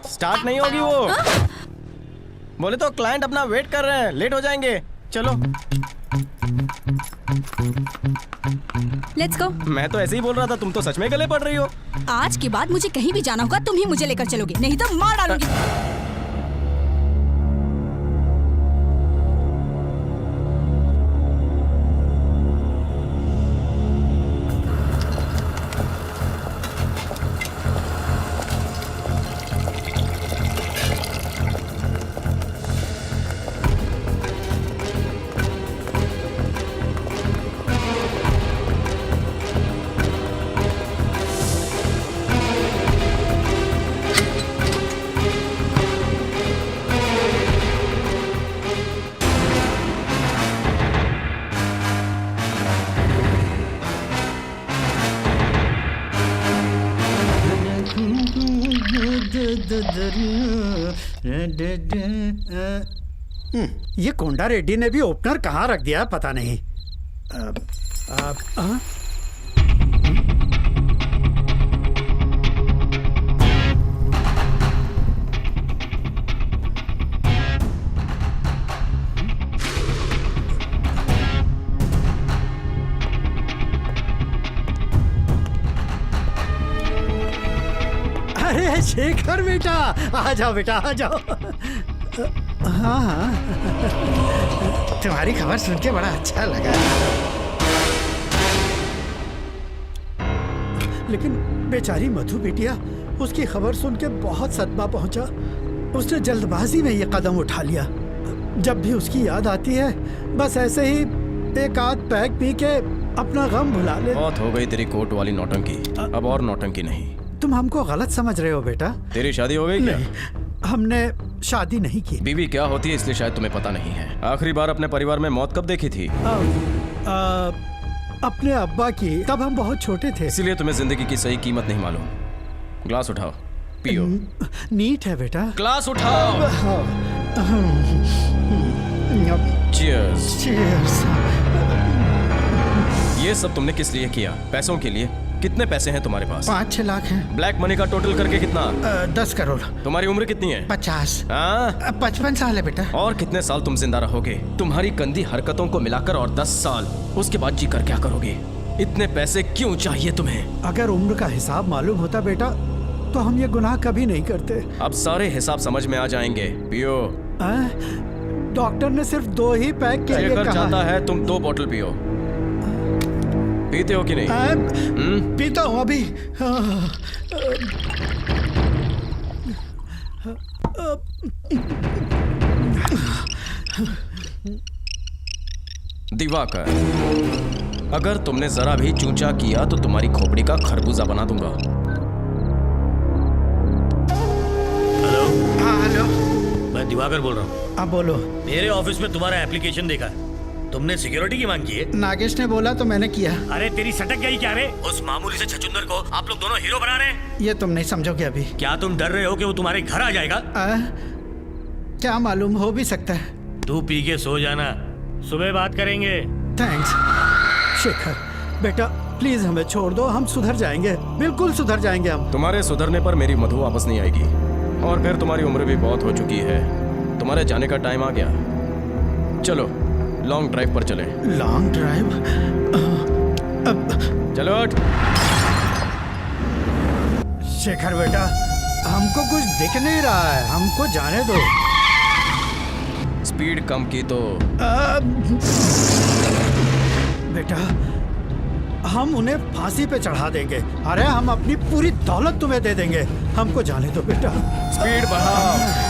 स्टार्ट नहीं होगी वो। बोले तो क्लाइंट अपना वेट कर रहे हैं, लेट हो जाएंगे। चलो। Let's go. मैं तो ऐसे ही बोल रहा था, तुम तो सच में गले पड़ रही हो। आज के बाद मुझे कहीं भी जाना होगा तुम ही मुझे लेकर चलोगे, नहीं तो मार डालूंगी। ये कोंडा रेड्डी ने भी ओपनर कहाँ रख दिया पता नहीं। अरे शेखर बेटा, आ जाओ बेटा, आ जाओ। हाँ हाँ, तुम्हारी खबर सुन के बड़ा अच्छा लगा, लेकिन बेचारी मधु बिटिया, उसकी खबर सुन के बहुत सदमा पहुंचा। उसने जल्दबाजी में ये कदम उठा लिया। जब भी उसकी याद आती है बस ऐसे ही एक आध पैक पी के अपना गम भुला ले। बहुत हो गई तेरी कोर्ट वाली नौटंकी, अब और नौटंकी नहीं। तुम हमको गलत समझ रहे हो बेटा। तेरी शादी हो गई क्या? हमने शादी नहीं की। बीवी क्या होती है इसलिए शायद तुम्हें पता नहीं है। आखिरी बार अपने परिवार में मौत कब देखी थी? अपने अब्बा की, तब हम बहुत छोटे थे। इसीलिए तुम्हें जिंदगी की सही कीमत नहीं मालूम। ग्लास उठाओ, पियो। नीट है बेटा। ग्लास उठाओ। चीयर्स। चीयर्स। ये सब तुमने किस लिए किया? पैसों के लिए? कितने पैसे हैं तुम्हारे पास? 5-6 लाख हैं। ब्लैक मनी का टोटल करके कितना? 10 करोड़। तुम्हारी उम्र कितनी है? 50। 55 साल है बेटा। और कितने साल तुम जिंदा रहोगे? तुम्हारी गंदी हरकतों को मिलाकर और 10 साल। उसके बाद जीकर क्या करोगे? इतने पैसे क्यों चाहिए तुम्हें? अगर उम्र का हिसाब मालूम होता बेटा तो हम ये गुनाह कभी नहीं करते। अब सारे हिसाब समझ में आ जाएंगे। पियो। डॉक्टर ने सिर्फ 2 ही पैक के लिए कहा चाहता है तुम 2 बोतल पियो। पीते हो कि नहीं? पीता हूँ अभी। दिवाकर, अगर तुमने जरा भी चूचा किया तो तुम्हारी खोपड़ी का खरबूजा बना दूंगा। हेलो। हाँ हेलो, मैं दिवाकर बोल रहा हूँ। आप बोलो। मेरे ऑफिस में तुम्हारा एप्लीकेशन देखा, तुमने सिक्योरिटी की मांग की है? नागेश ने बोला तो मैंने किया। अरे तेरी सटक गई क्या रे? उस मामूली से छछुंदर को आप लोग दोनों हीरो बना रहे हैं। ये तुम नहीं समझोगे अभी। क्या तुम डर रहे हो कि वो तुम्हारे घर आ जाएगा? क्या मालूम, हो भी सकता है। तू पी के सो जाना, सुबह बात करेंगे। थैंक्स शेखर बेटा, प्लीज हमें छोड़ दो, हम सुधर जाएंगे, बिल्कुल सुधर जाएंगे हम। तुम्हारे सुधरने पर मेरी मधु वापस नहीं आएगी, और फिर तुम्हारी उम्र भी बहुत हो चुकी है। तुम्हारे जाने का टाइम आ गया। चलो लॉन्ग ड्राइव पर चले। Long drive? चलो हट। शेखर बेटा, हमको कुछ दिख नहीं रहा है, हमको जाने दो। स्पीड कम की तो बेटा हम उन्हें फांसी पे चढ़ा देंगे। अरे हम अपनी पूरी दौलत तुम्हें दे देंगे, हमको जाने दो बेटा। स्पीड बढ़ाओ।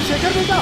शेखर बेटा,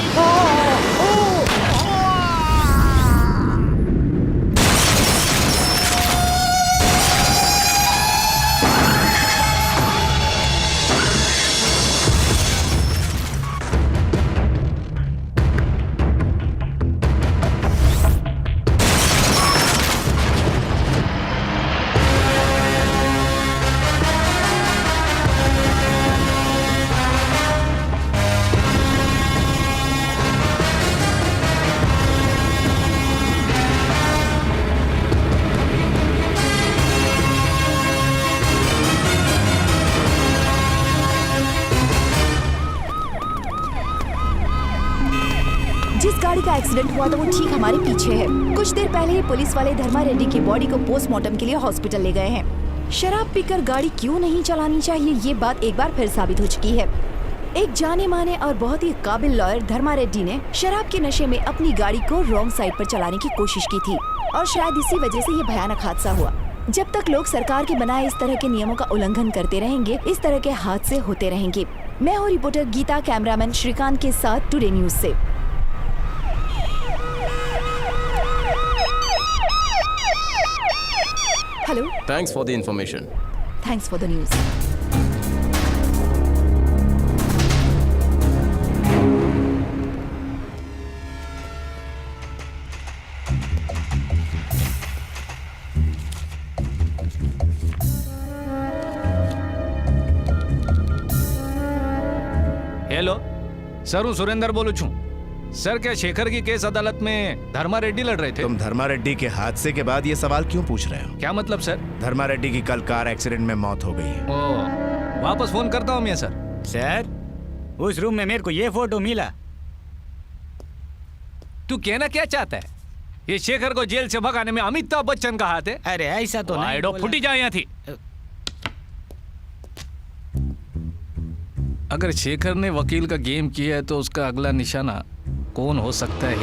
जिस गाड़ी का एक्सीडेंट हुआ था वो ठीक हमारे पीछे है। कुछ देर पहले ही पुलिस वाले धर्मा रेड्डी की बॉडी को पोस्टमार्टम के लिए हॉस्पिटल ले गए हैं। शराब पीकर गाड़ी क्यों नहीं चलानी चाहिए, ये बात एक बार फिर साबित हो चुकी है। एक जाने माने और बहुत ही काबिल लॉयर धर्मा रेड्डी ने शराब के नशे में अपनी गाड़ी को रॉन्ग साइड पर चलाने की कोशिश की थी और शायद इसी वजह से ये भयानक हादसा हुआ। जब तक लोग सरकार के बनाए इस तरह के नियमों का उल्लंघन करते रहेंगे, इस तरह के हादसे होते रहेंगे। मैं हूँ रिपोर्टर गीता, कैमरामैन श्रीकांत के साथ टुडे न्यूज से। Hello, thanks for the information. Thanks for the news. Hello sir, हूँ सुरेंद्र बोलू छू। सर, क्या शेखर की केस अदालत में धर्मा रेड्डी लड़ रहे थे? तुम धर्मा रेड्डी के हादसे के बाद ये सवाल क्यों पूछ रहे हो? क्या मतलब सर? धर्मा रेड्डी की कल कार एक्सीडेंट में मौत हो गई है। ओ, वापस फोन करता हूँ मैं सर। सर, उस रूम में मेरे को ये फोटो मिला। तू कहना क्या चाहता है? ये शेखर को जेल से भगाने में अमिताभ बच्चन का हाथ है? अरे ऐसा तो नहीं बोला। फुटी जाए यहाँ थी। अगर शेखर ने वकील का गेम किया है तो उसका अगला निशाना कौन हो सकता है?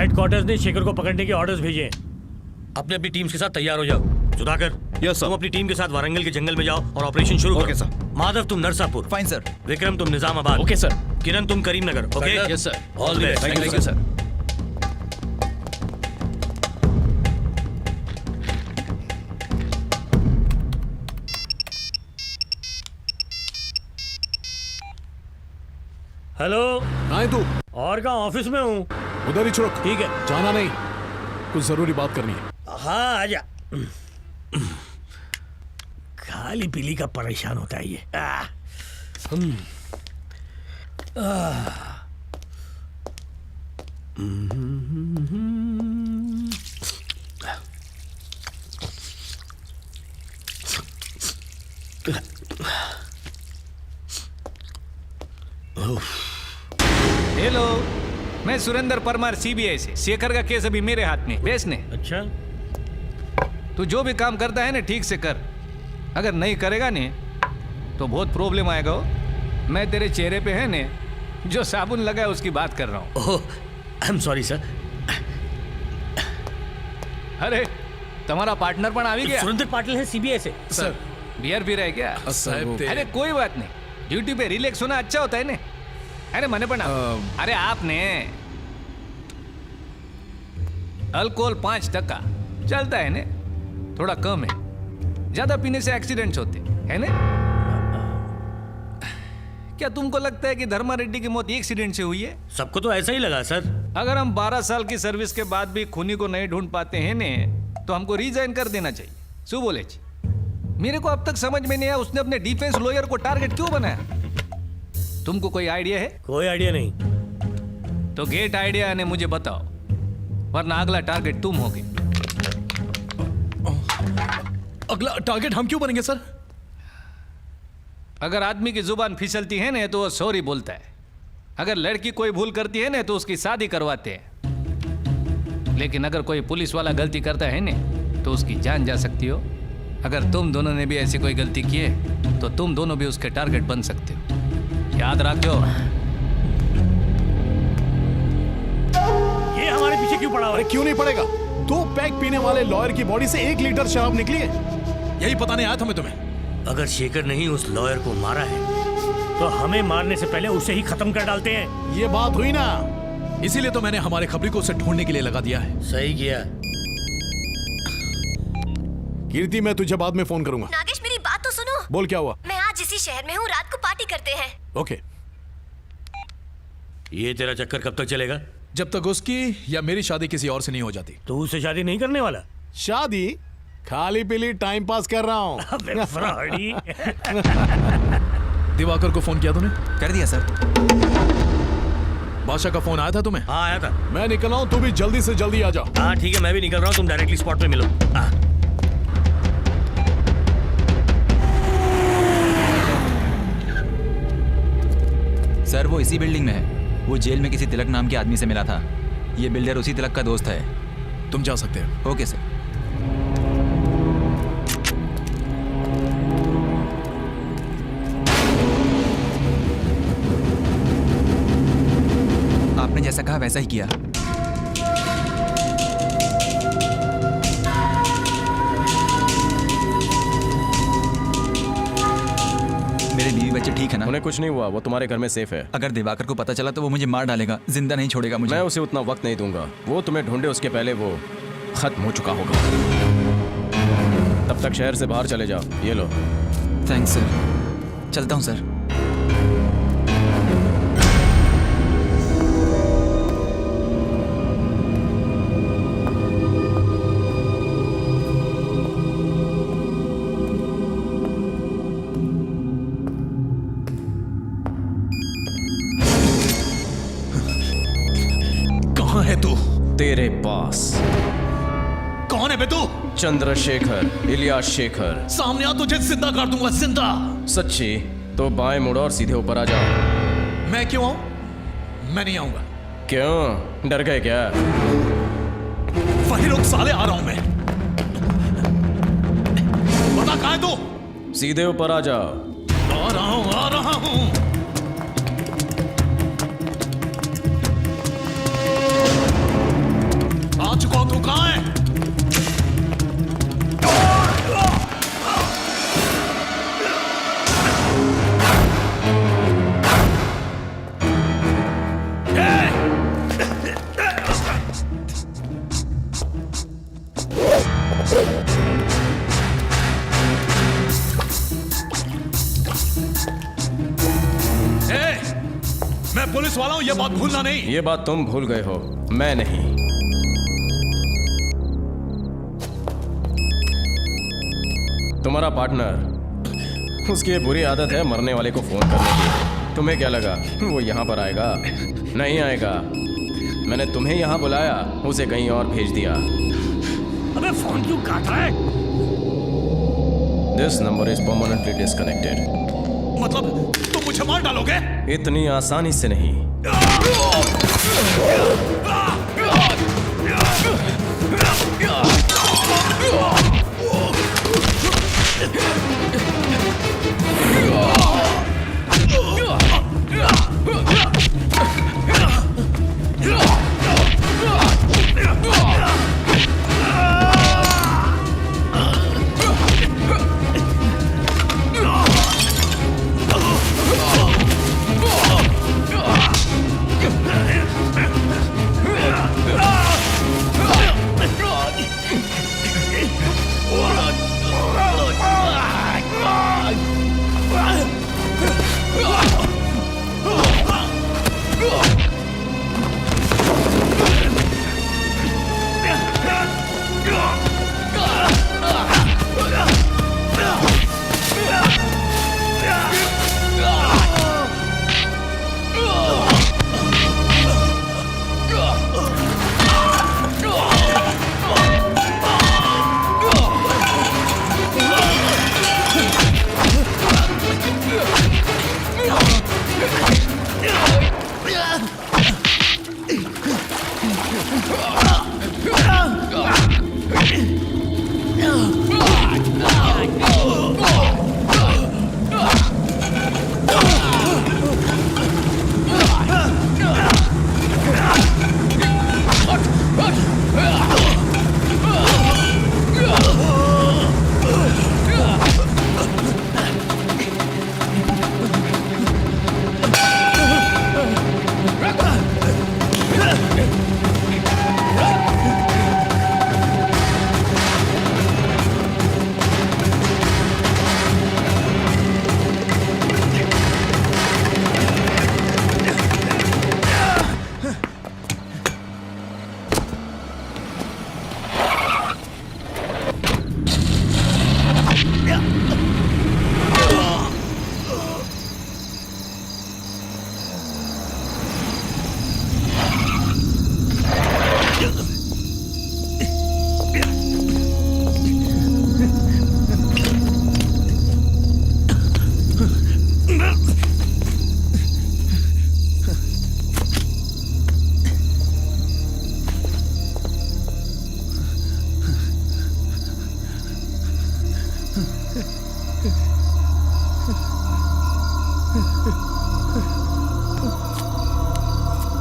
हेडक्वार्टर्स ने शेखर को पकड़ने के ऑर्डर्स भेजे हैं। अपने अपनी टीम्स के साथ तैयार हो जाओ। Sudhakar, yes sir. तुम अपनी टीम के साथ वारंगल के जंगल में जाओ और ऑपरेशन शुरू करो। Okay sir. माधव, तुम नरसापुर। Fine sir. विक्रम, तुम निजामाबाद। Okay sir. किरण, तुम Karimnagar. Okay, yes sir. All the best. Thank you sir. Hello, कहाँ है तू? और कहाँ? ऑफिस में हूँ। उधर ही छोड़। ठीक है। जाना नहीं, कुछ जरूरी बात करनी है। हाँ, आजा। खाली पीली का परेशान होता है ये। हेलो, मैं सुरेंद्र परमार, सीबीआई से। शेखर का केस अभी मेरे हाथ में। बेस ने। अच्छा, तू जो भी काम करता है ना ठीक से कर। अगर नहीं करेगा ने तो बहुत प्रॉब्लम आएगा। मैं तेरे चेहरे पे है ने जो साबुन लगा है उसकी बात कर रहा हूँ। ओह, आई एम सॉरी सर। अरे तुम्हारा पार्टनर पण આવી ગયા। सुरेंद्र पाटिल है सीबीआई से। सर बियर पी रहे क्या? अरे कोई बात नहीं, ड्यूटी पे रिलैक्स होना अच्छा होता है ना। अरे मने पण अरे आपने अल्कोहल 5% चलता है ना, थोड़ा कम है। ज्यादा पीने से एक्सीडेंट्स होते है ना। क्या तुमको लगता है कि धर्मा रेड्डी की मौत एक्सीडेंट से हुई है? सबको तो ऐसा ही लगा सर। अगर हम 12 साल की सर्विस के बाद भी खूनी को नहीं ढूंढ पाते हैं ने, तो हमको रिजाइन कर देना चाहिए। शू बोले जी? मेरे को अब तक समझ में नहीं आया उसने अपने डिफेंस लॉयर को टारगेट क्यों बनाया। तुमको कोई आइडिया है? कोई आइडिया नहीं। तो गेट आइडिया ने मुझे बताओ, वरना अगला टारगेट तुम होगे। अगला टारगेट हम क्यों बनेंगे सर? अगर आदमी की जुबान फिसलती है ना तो वो सॉरी बोलता है। अगर लड़की कोई भूल करती है ना तो उसकी शादी करवाते हैं। लेकिन अगर कोई पुलिस वाला गलती करता है ना तो उसकी जान जा सकती हो। अगर तुम दोनों ने भी ऐसी कोई गलती की है तो तुम दोनों भी उसके टारगेट बन सकते हो। याद रखो। ये हमारे पीछे क्यों पड़ा हुआ है? क्यों नहीं पड़ेगा? 2 पैक पीने वाले लॉयर की बॉडी से 1 लीटर शराब निकली है। यही पता नहीं आया था मैं तुम्हें। अगर शेखर ने ही उस लॉयर को मारा है तो हमें मारने से पहले उसे ही खत्म कर डालते हैं। ये बात हुई ना, इसीलिए तो मैंने हमारे खबरी को उसे ढूंढने के लिए लगा दिया है। सही किया। कीर्ति, मैं तुझे बाद में फोन करूंगा। नागेश मेरी बात तो सुनो। बोल, क्या हुआ? मैं आज इसी शहर में हूँ, रात को पार्टी करते हैं। ओके। ये तेरा चक्कर कब तक चलेगा? जब तक उसकी या मेरी शादी किसी और से नहीं हो जाती। तू उससे शादी नहीं करने वाला? शादी खाली पीली टाइम पास कर रहा हूँ। दिवाकर को फोन किया तूने? कर दिया सर। बादशाह का फोन आया था तुम्हें? हाँ आया था। मैं निकल रहा हूँ, तू भी जल्दी से जल्दी आ जा। हाँ ठीक है, मैं भी निकल रहा हूँ, तुम डायरेक्टली स्पॉट पे मिलो। सर वो इसी बिल्डिंग में है। वो जेल में किसी तिलक नाम के आदमी से मिला था। ये बिल्डर उसी तिलक का दोस्त है। तुम जा सकते हो। Okay sir. आपने जैसा कहा वैसा ही किया। मेरे बीवी बच्चे ठीक है ना? उन्हें कुछ नहीं हुआ, वो तुम्हारे घर में सेफ है। अगर दिवाकर को पता चला तो वो मुझे मार डालेगा, जिंदा नहीं छोड़ेगा मुझे। मैं उसे उतना वक्त नहीं दूंगा। वो तुम्हें ढूंढे उसके पहले वो खत्म हो चुका होगा। तब तक शहर से बाहर चले जाओ। ये लो। Thanks sir. चलता हूँ सर। कहाँ है तू? तेरे पास। कौन है बे तू? चंद्रशेखर, इलियास शेखर। सामने आ, तुझे जिंदा कर दूंगा, जिंदा। सच्ची? तो बाएं मुड़ो और सीधे ऊपर आ जाओ। मैं क्यों आऊं? मैं नहीं आऊंगा। क्यों, डर गए क्या? वही लोग साले, आ रहा हूं मैं। बता कहाँ है तू? सीधे ऊपर आ जाओ। आ रहा हूं, आ रहा हूं। आ चुका हूं, तू कहाँ है? मैं पुलिस वाला हूं, ये बात भूलना नहीं। ये बात तुम भूल गए हो, मैं नहीं। तुम्हारा पार्टनर, उसकी ये बुरी आदत है मरने वाले को फोन करने की। तुम्हें क्या लगा वो यहाँ पर आएगा? नहीं आएगा। मैंने तुम्हें यहाँ बुलाया, उसे कहीं और भेज दिया। अबे फोन क्यों काट रहा है? This number is permanently disconnected. मतलब तुम मुझे मार डालोगे? इतनी आसानी से नहीं।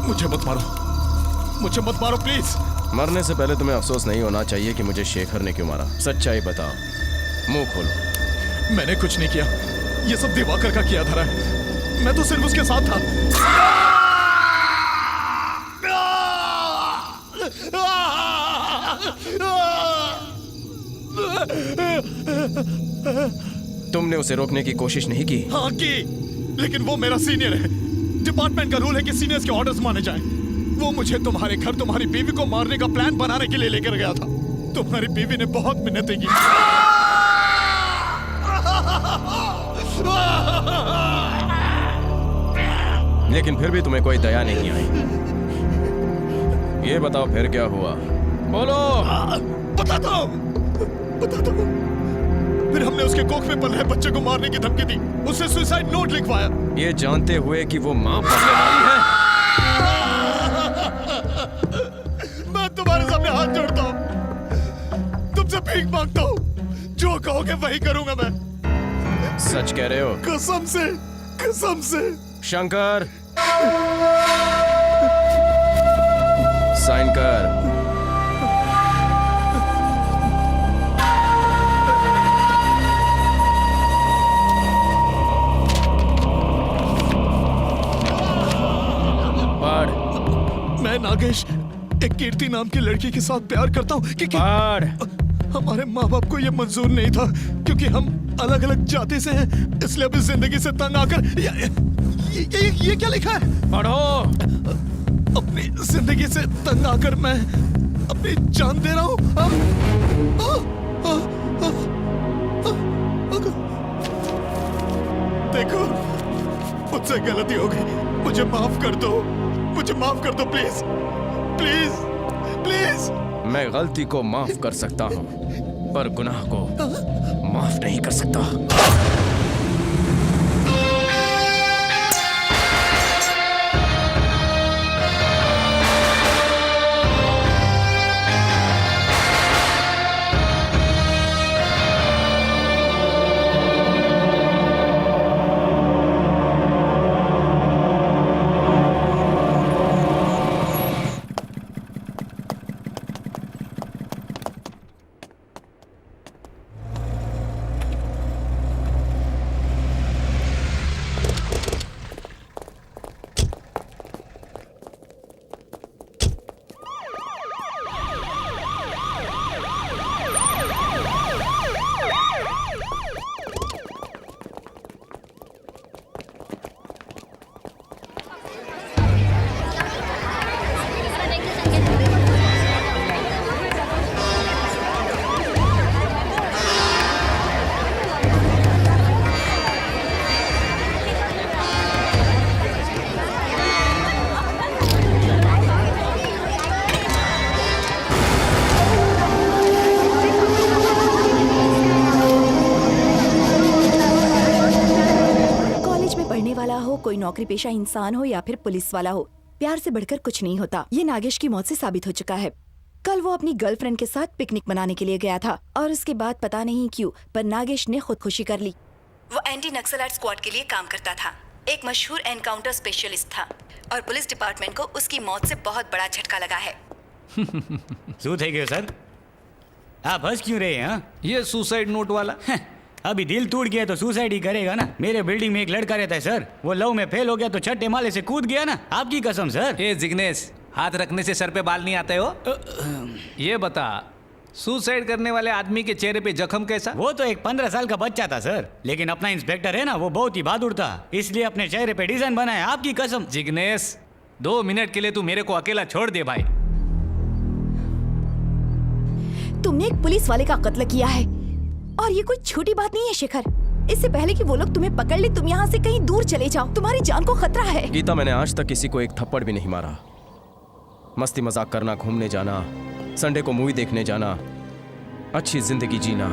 मुझे मत मारो, मुझे मत मारो प्लीज। मरने से पहले तुम्हें अफसोस नहीं होना चाहिए कि मुझे शेखर ने क्यों मारा। सच्चाई बताओ, मुंह खोलो। मैंने कुछ नहीं किया, ये सब दिवाकर का किया धरा है। मैं तो सिर्फ उसके साथ था। तुमने उसे रोकने की कोशिश नहीं की? हाँ की, लेकिन वो मेरा सीनियर है। डिपार्टमेंट का रूल है कि सीनियर्स के ऑर्डर्स माने जाएं। वो मुझे तुम्हारे घर तुम्हारी बीवी को मारने का प्लान बनाने के लिए लेकर गया था। तुम्हारी बीवी ने बहुत मिन्नतें की। लेकिन फिर भी तुम्हें कोई दया नहीं आई। ये बताओ फिर क्या हुआ? बोलो। बता दो। फिर हमने उसके कोख में पल रहे बच्चे को मारने की धमकी दी, उससे सुसाइड नोट लिखवाया, ये जानते हुए कि वो मां बनने वाली है। मैं तुम्हारे सामने हाथ जोड़ता हूँ, तुमसे भीख मांगता हूँ, जो कहोगे वही करूंगा मैं। सच कह रहे हो? कसम से। शंकर, साइन कर। मैं नागेश एक कीर्ति नाम की लड़की के साथ प्यार करता हूँ कि हमारे माँ बाप को यह मंजूर नहीं था, क्योंकि हम अलग अलग जाति से हैं, इसलिए अपनी जिंदगी से तंग आकर ये क्या लिखा है? पढ़ो। अपनी जिंदगी से तंग आकर मैं अपनी जान दे रहा हूँ। देखो, मुझसे गलती हो गई, मुझे माफ कर दो, प्लीज प्लीज प्लीज। मैं गलती को माफ कर सकता हूँ, पर गुनाह को माफ नहीं कर सकता। कोई नौकरी पेशा इंसान हो या फिर पुलिस वाला हो, प्यार से बढ़कर कुछ नहीं होता। ये नागेश की मौत से साबित हो चुका है। कल वो अपनी गर्लफ्रेंड के साथ पिकनिक मनाने के लिए गया था और उसके बाद पता नहीं क्यों पर नागेश ने खुदकुशी कर ली। वो एंटी नक्सलाइट स्क्वाड के लिए काम करता था, एक मशहूर एनकाउंटर स्पेशलिस्ट था और पुलिस डिपार्टमेंट को उसकी मौत से बहुत बड़ा झटका लगा है। શું થઈ ગયું સર? आप हंस क्यों रहे हैं? ये सुसाइड नोट वाला अभी दिल टूट गया तो सुसाइड ही करेगा ना। मेरे बिल्डिंग में एक लड़का रहता है सर, वो लव में फेल हो गया तो छठे माले से कूद गया ना, आपकी कसम सर। ए जिग्नेश, हाथ रखने से सर पे बाल नहीं आते हो? ये बता, सुसाइड करने वाले आदमी के चेहरे पे जख्म कैसा? वो तो एक 15 साल का बच्चा था सर, लेकिन अपना इंस्पेक्टर है ना, वो बहुत ही बहादुर था, इसलिए अपने चेहरे पे डिजाइन बनाया, आपकी कसम। जिग्नेश, 2 मिनट के लिए तू मेरे को अकेला छोड़ दे भाई। तुमने एक पुलिस वाले का कत्ल किया है और ये कोई छोटी बात नहीं है शेखर। इससे पहले कि वो लोग तुम्हें पकड़ ले तुम यहाँ से कहीं दूर चले जाओ, तुम्हारी जान को खतरा है। गीता, मैंने आज तक किसी को एक थप्पड़ भी नहीं मारा। मस्ती मजाक करना, घूमने जाना, संडे को मूवी देखने जाना, अच्छी जिंदगी जीना,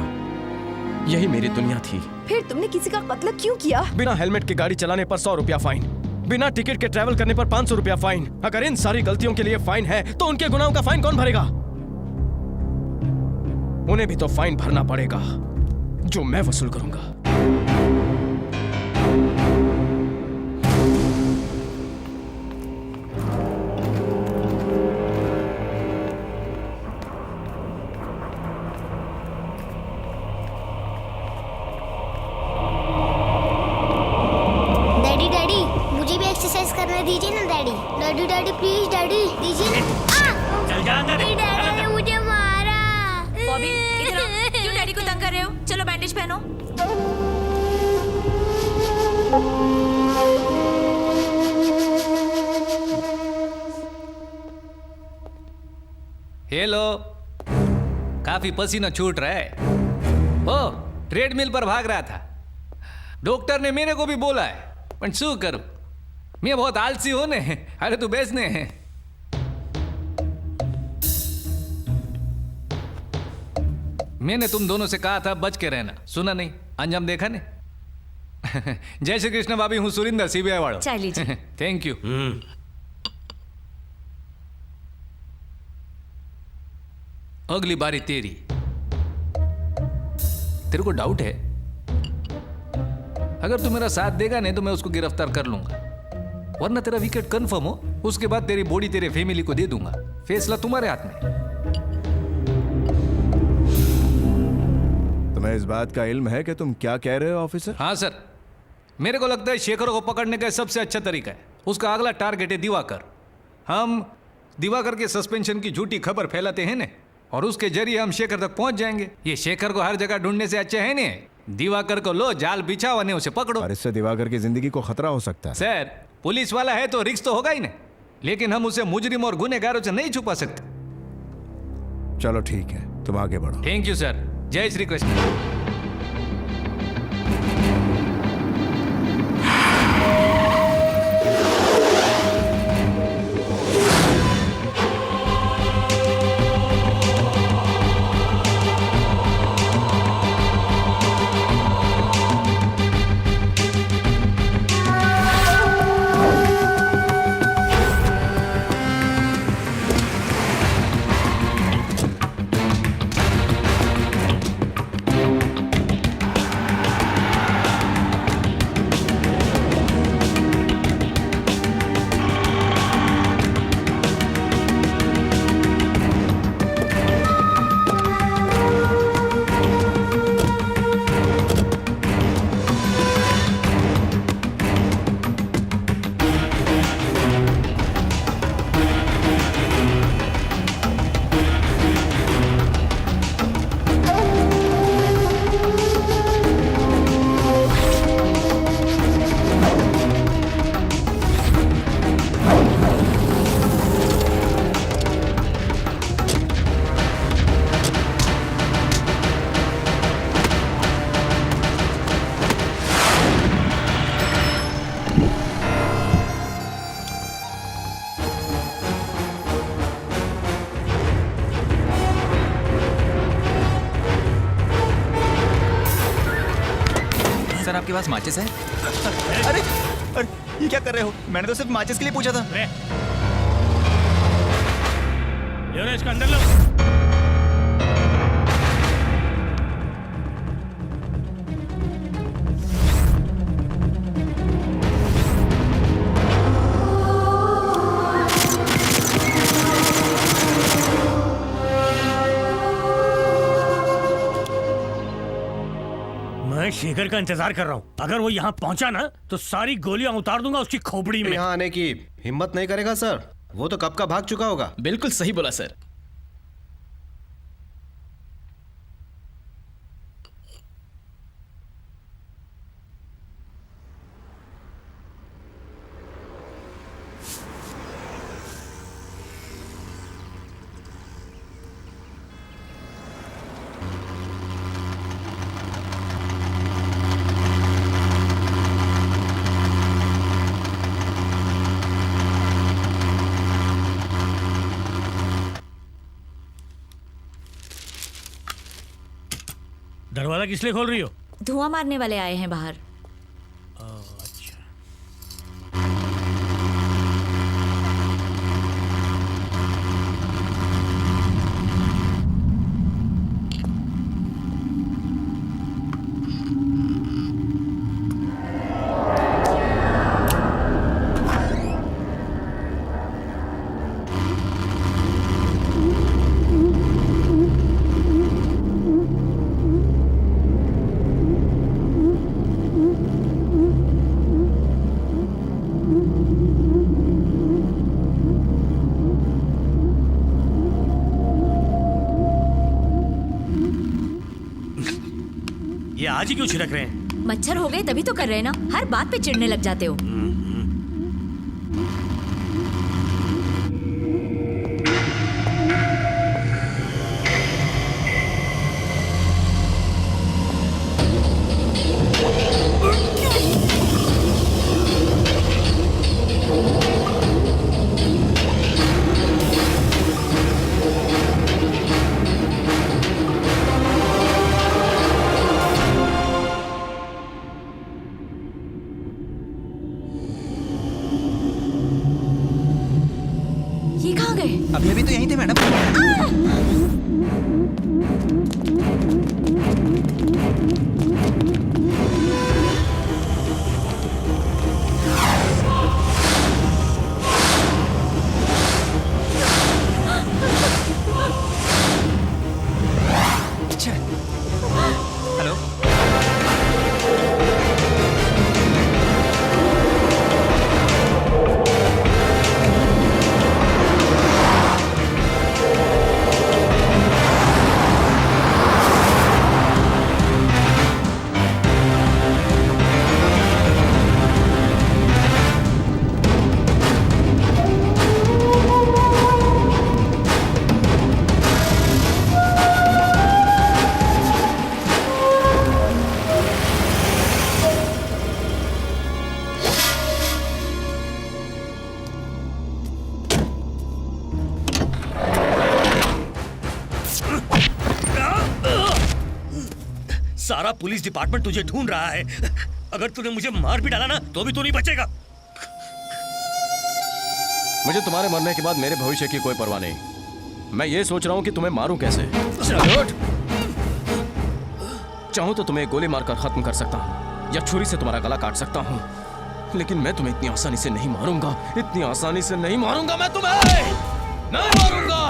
यही मेरी दुनिया थी। फिर तुमने किसी का कत्ल क्यों किया? बिना हेलमेट के गाड़ी चलाने पर 100 रुपया फाइन, बिना टिकट के ट्रैवल करने पर 500 रुपया फाइन। अगर इन सारी गलतियों के लिए फाइन है तो उनके गुनाहों का फाइन कौन भरेगा? उन्हें भी तो फाइन भरना पड़ेगा जो मैं वसूल करूंगा। दीजिए ना daddy. Daddy daddy please daddy दीजिए ना। चल जा अंदर। डैडी ने मुझे मारा। बॉबी इधर आओ। क्यों डैडी को तंग कर रहे हो? चलो बैंडेज पहनो। हेलो, काफी पसीना छूट रहा है। ओ, ट्रेडमिल पर भाग रहा था। डॉक्टर ने मेरे को भी बोला है, पर शू करूं, मैं बहुत आलसी हूं ने। अरे तू बेचने है। मैंने तुम दोनों से कहा था बच के रहना, सुना नहीं, अंजाम देखा ने। जय श्री कृष्ण भाभी, हूँ सुरिंदर, सीबीआई वालों। चाय लीजिए। Thank you. अगली बारी तेरी। तेरे को डाउट है? अगर तू मेरा साथ देगा नहीं तो मैं उसको गिरफ्तार कर लूंगा, वरना तेरा विकेट कंफर्म हो, उसके बाद तेरी बॉडी तेरे फैमिली को दे दूंगा। फैसला तुम्हारे हाथ में। तुम्हें इस बात का इल्म है कि तुम क्या कह रहे हो ऑफिसर? हाँ सर, मेरे को लगता है शेखर को पकड़ने का सबसे अच्छा तरीका है, उसका अगला टारगेट है दिवाकर। हम दिवाकर के सस्पेंशन की झूठी खबर फैलाते हैं ना, और उसके जरिए हम शेखर तक पहुंच जाएंगे। ये शेखर को हर जगह ढूंढने से अच्छा है ना, दिवाकर को लो, जाल बिछाओ और उसे पकड़ो। और इससे दिवाकर की जिंदगी को खतरा हो सकता है। सर, पुलिस वाला है तो रिस्क तो होगा ही ना, लेकिन हम उसे मुजरिम और गुनहगारों से नहीं छुपा सकते। चलो ठीक है, तुम आगे बढ़ो। Thank you sir. जय श्री कृष्ण। सर आपके पास माचिस है? अरे अरे ये क्या कर रहे हो? मैंने तो सिर्फ माचिस के लिए पूछा था। ले इसका अंदर लो। मैं शेखर का इंतजार कर रहा हूँ। अगर वो यहाँ पहुँचा ना तो सारी गोलियां उतार दूंगा उसकी खोपड़ी में। यहाँ आने की हिम्मत नहीं करेगा सर, वो तो कब का भाग चुका होगा। बिल्कुल सही बोला सर। दरवाजा किस लिए खोल रही हो? धुआं मारने वाले आए हैं बाहर। बाजी क्यों छिड़क रहे हैं? मच्छर हो गए तभी तो कर रहे हैं ना, हर बात पे चिढ़ने लग जाते हो। ये कहाँ गए? अभी अभी तो यहीं थे मैडम। हेलो। सारा पुलिस डिपार्टमेंट तुझे ढूंढ रहा है। अगर तूने मुझे मार भी डाला ना तो भी तू नहीं बचेगा। मुझे तुम्हारे मरने के बाद मेरे भविष्य की कोई परवाह नहीं। मैं ये सोच रहा हूँ कि तुम्हें मारूं कैसे। चाहूं तो तुम्हें गोली मारकर खत्म कर सकता हूँ या छुरी से तुम्हारा गला काट सकता हूँ, लेकिन मैं तुम्हें इतनी आसानी से नहीं मारूंगा। इतनी आसानी से नहीं मारूंगा मैं तुम्हें, नहीं मारूंगा।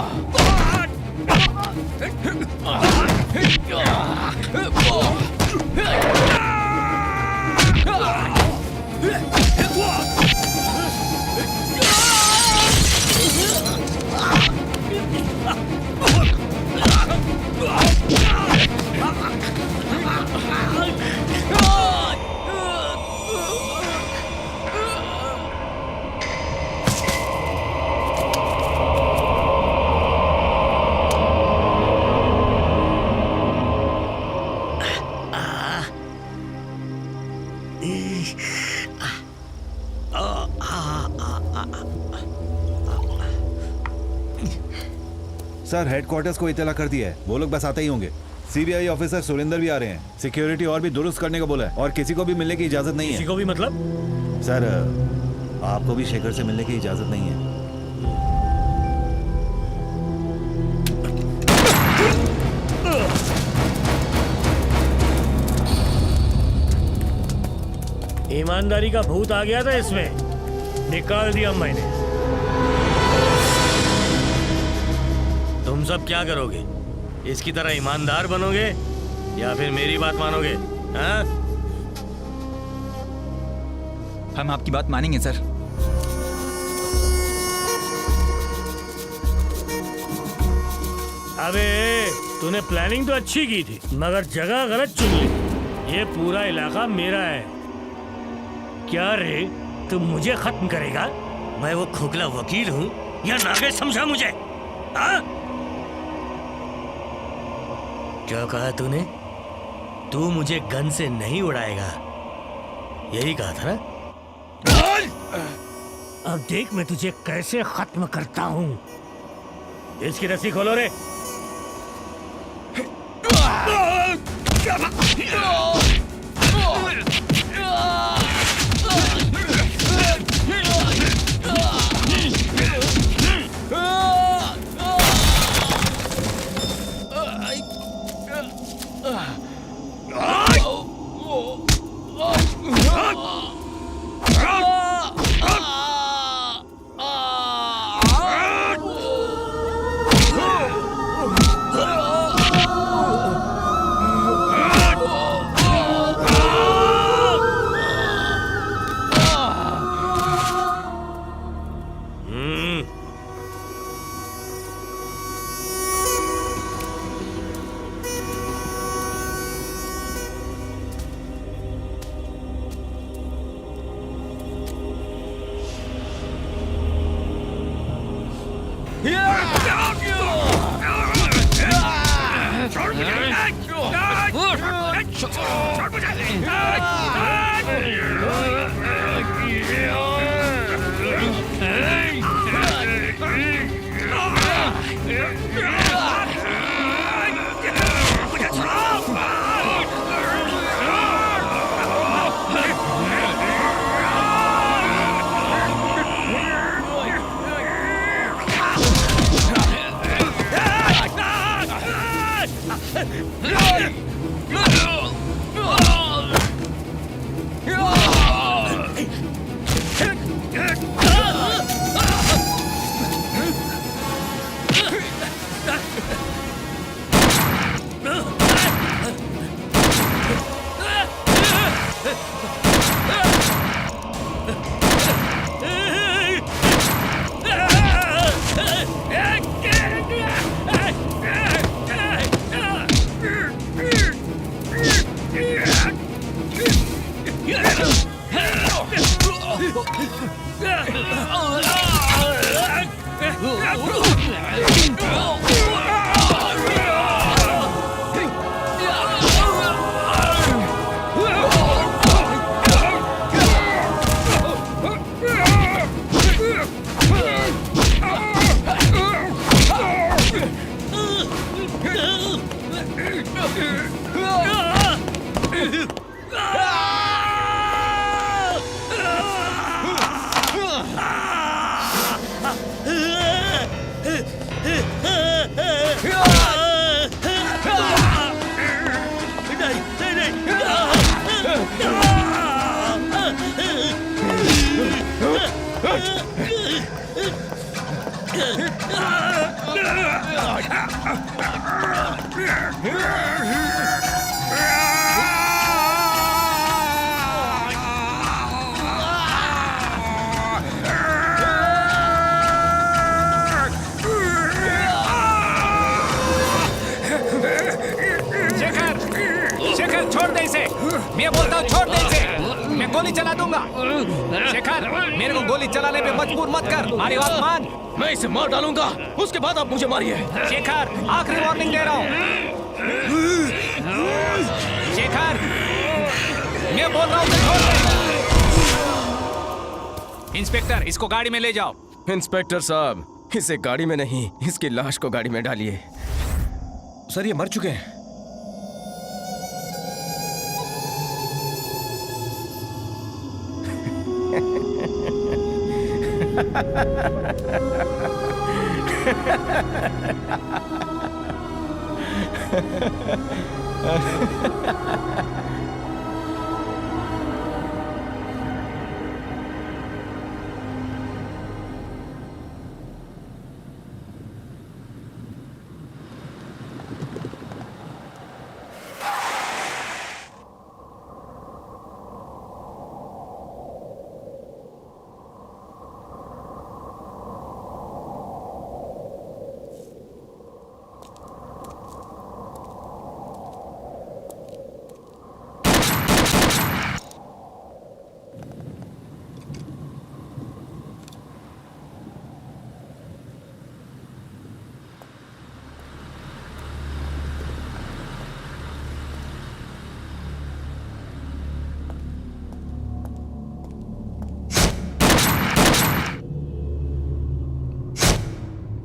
सर हेडक्वार्टर्स को इतला कर दिया है, वो लोग बस आते ही होंगे। सीबीआई ऑफिसर सुरेंद्र भी आ रहे हैं। सिक्योरिटी और भी दुरुस्त करने को बोला है और किसी को भी मिलने की इजाजत नहीं है। किसी को भी मतलब? सर आपको भी शेखर से मिलने की इजाजत नहीं है। ईमानदारी का भूत आ गया था इसमें, निकाल दिया मैंने। तुम सब क्या करोगे? इसकी तरह ईमानदार बनोगे या फिर मेरी बात मानोगे? हाँ? हम आपकी बात मानेंगे सर। अबे तूने प्लानिंग तो अच्छी की थी मगर जगह गलत चुन ली। ये पूरा इलाका मेरा है। क्या रे, तुम मुझे खत्म करेगा? मैं वो खोखला वकील हूँ या नागे समझा मुझे? हाँ? क्या कहा तूने? तू मुझे गन से नहीं उड़ाएगा, यही कहा था ना? अब देख मैं तुझे कैसे खत्म करता हूँ। इसकी रस्सी खोलो रे। शॉट बजा मैं बोलता हूँ छोड़ दे इसे, मैं गोली चला दूंगा। शेखर, मेरे को गोली चलाने पे मजबूर मत कर, हमारी बात मान। मैं इसे मार डालूंगा, उसके बाद आप मुझे मारिए। शेखर, आखिरी वार्निंग दे रहा हूँ। शेखर, मैं बोल रहा हूँ छोड़ दे। इंस्पेक्टर, इसको गाड़ी में ले जाओ। इंस्पेक्टर साहब, इसे गाड़ी में नहीं, इसकी लाश को गाड़ी में डालिए। सर, ये मर चुके हैं।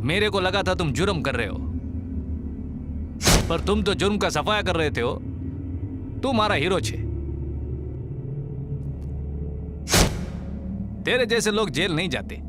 मेरे को लगा था तुम जुर्म कर रहे हो, पर तुम तो जुर्म का सफाया कर रहे थे हो। तुम हमारा हीरो छे। तेरे जैसे लोग जेल नहीं जाते।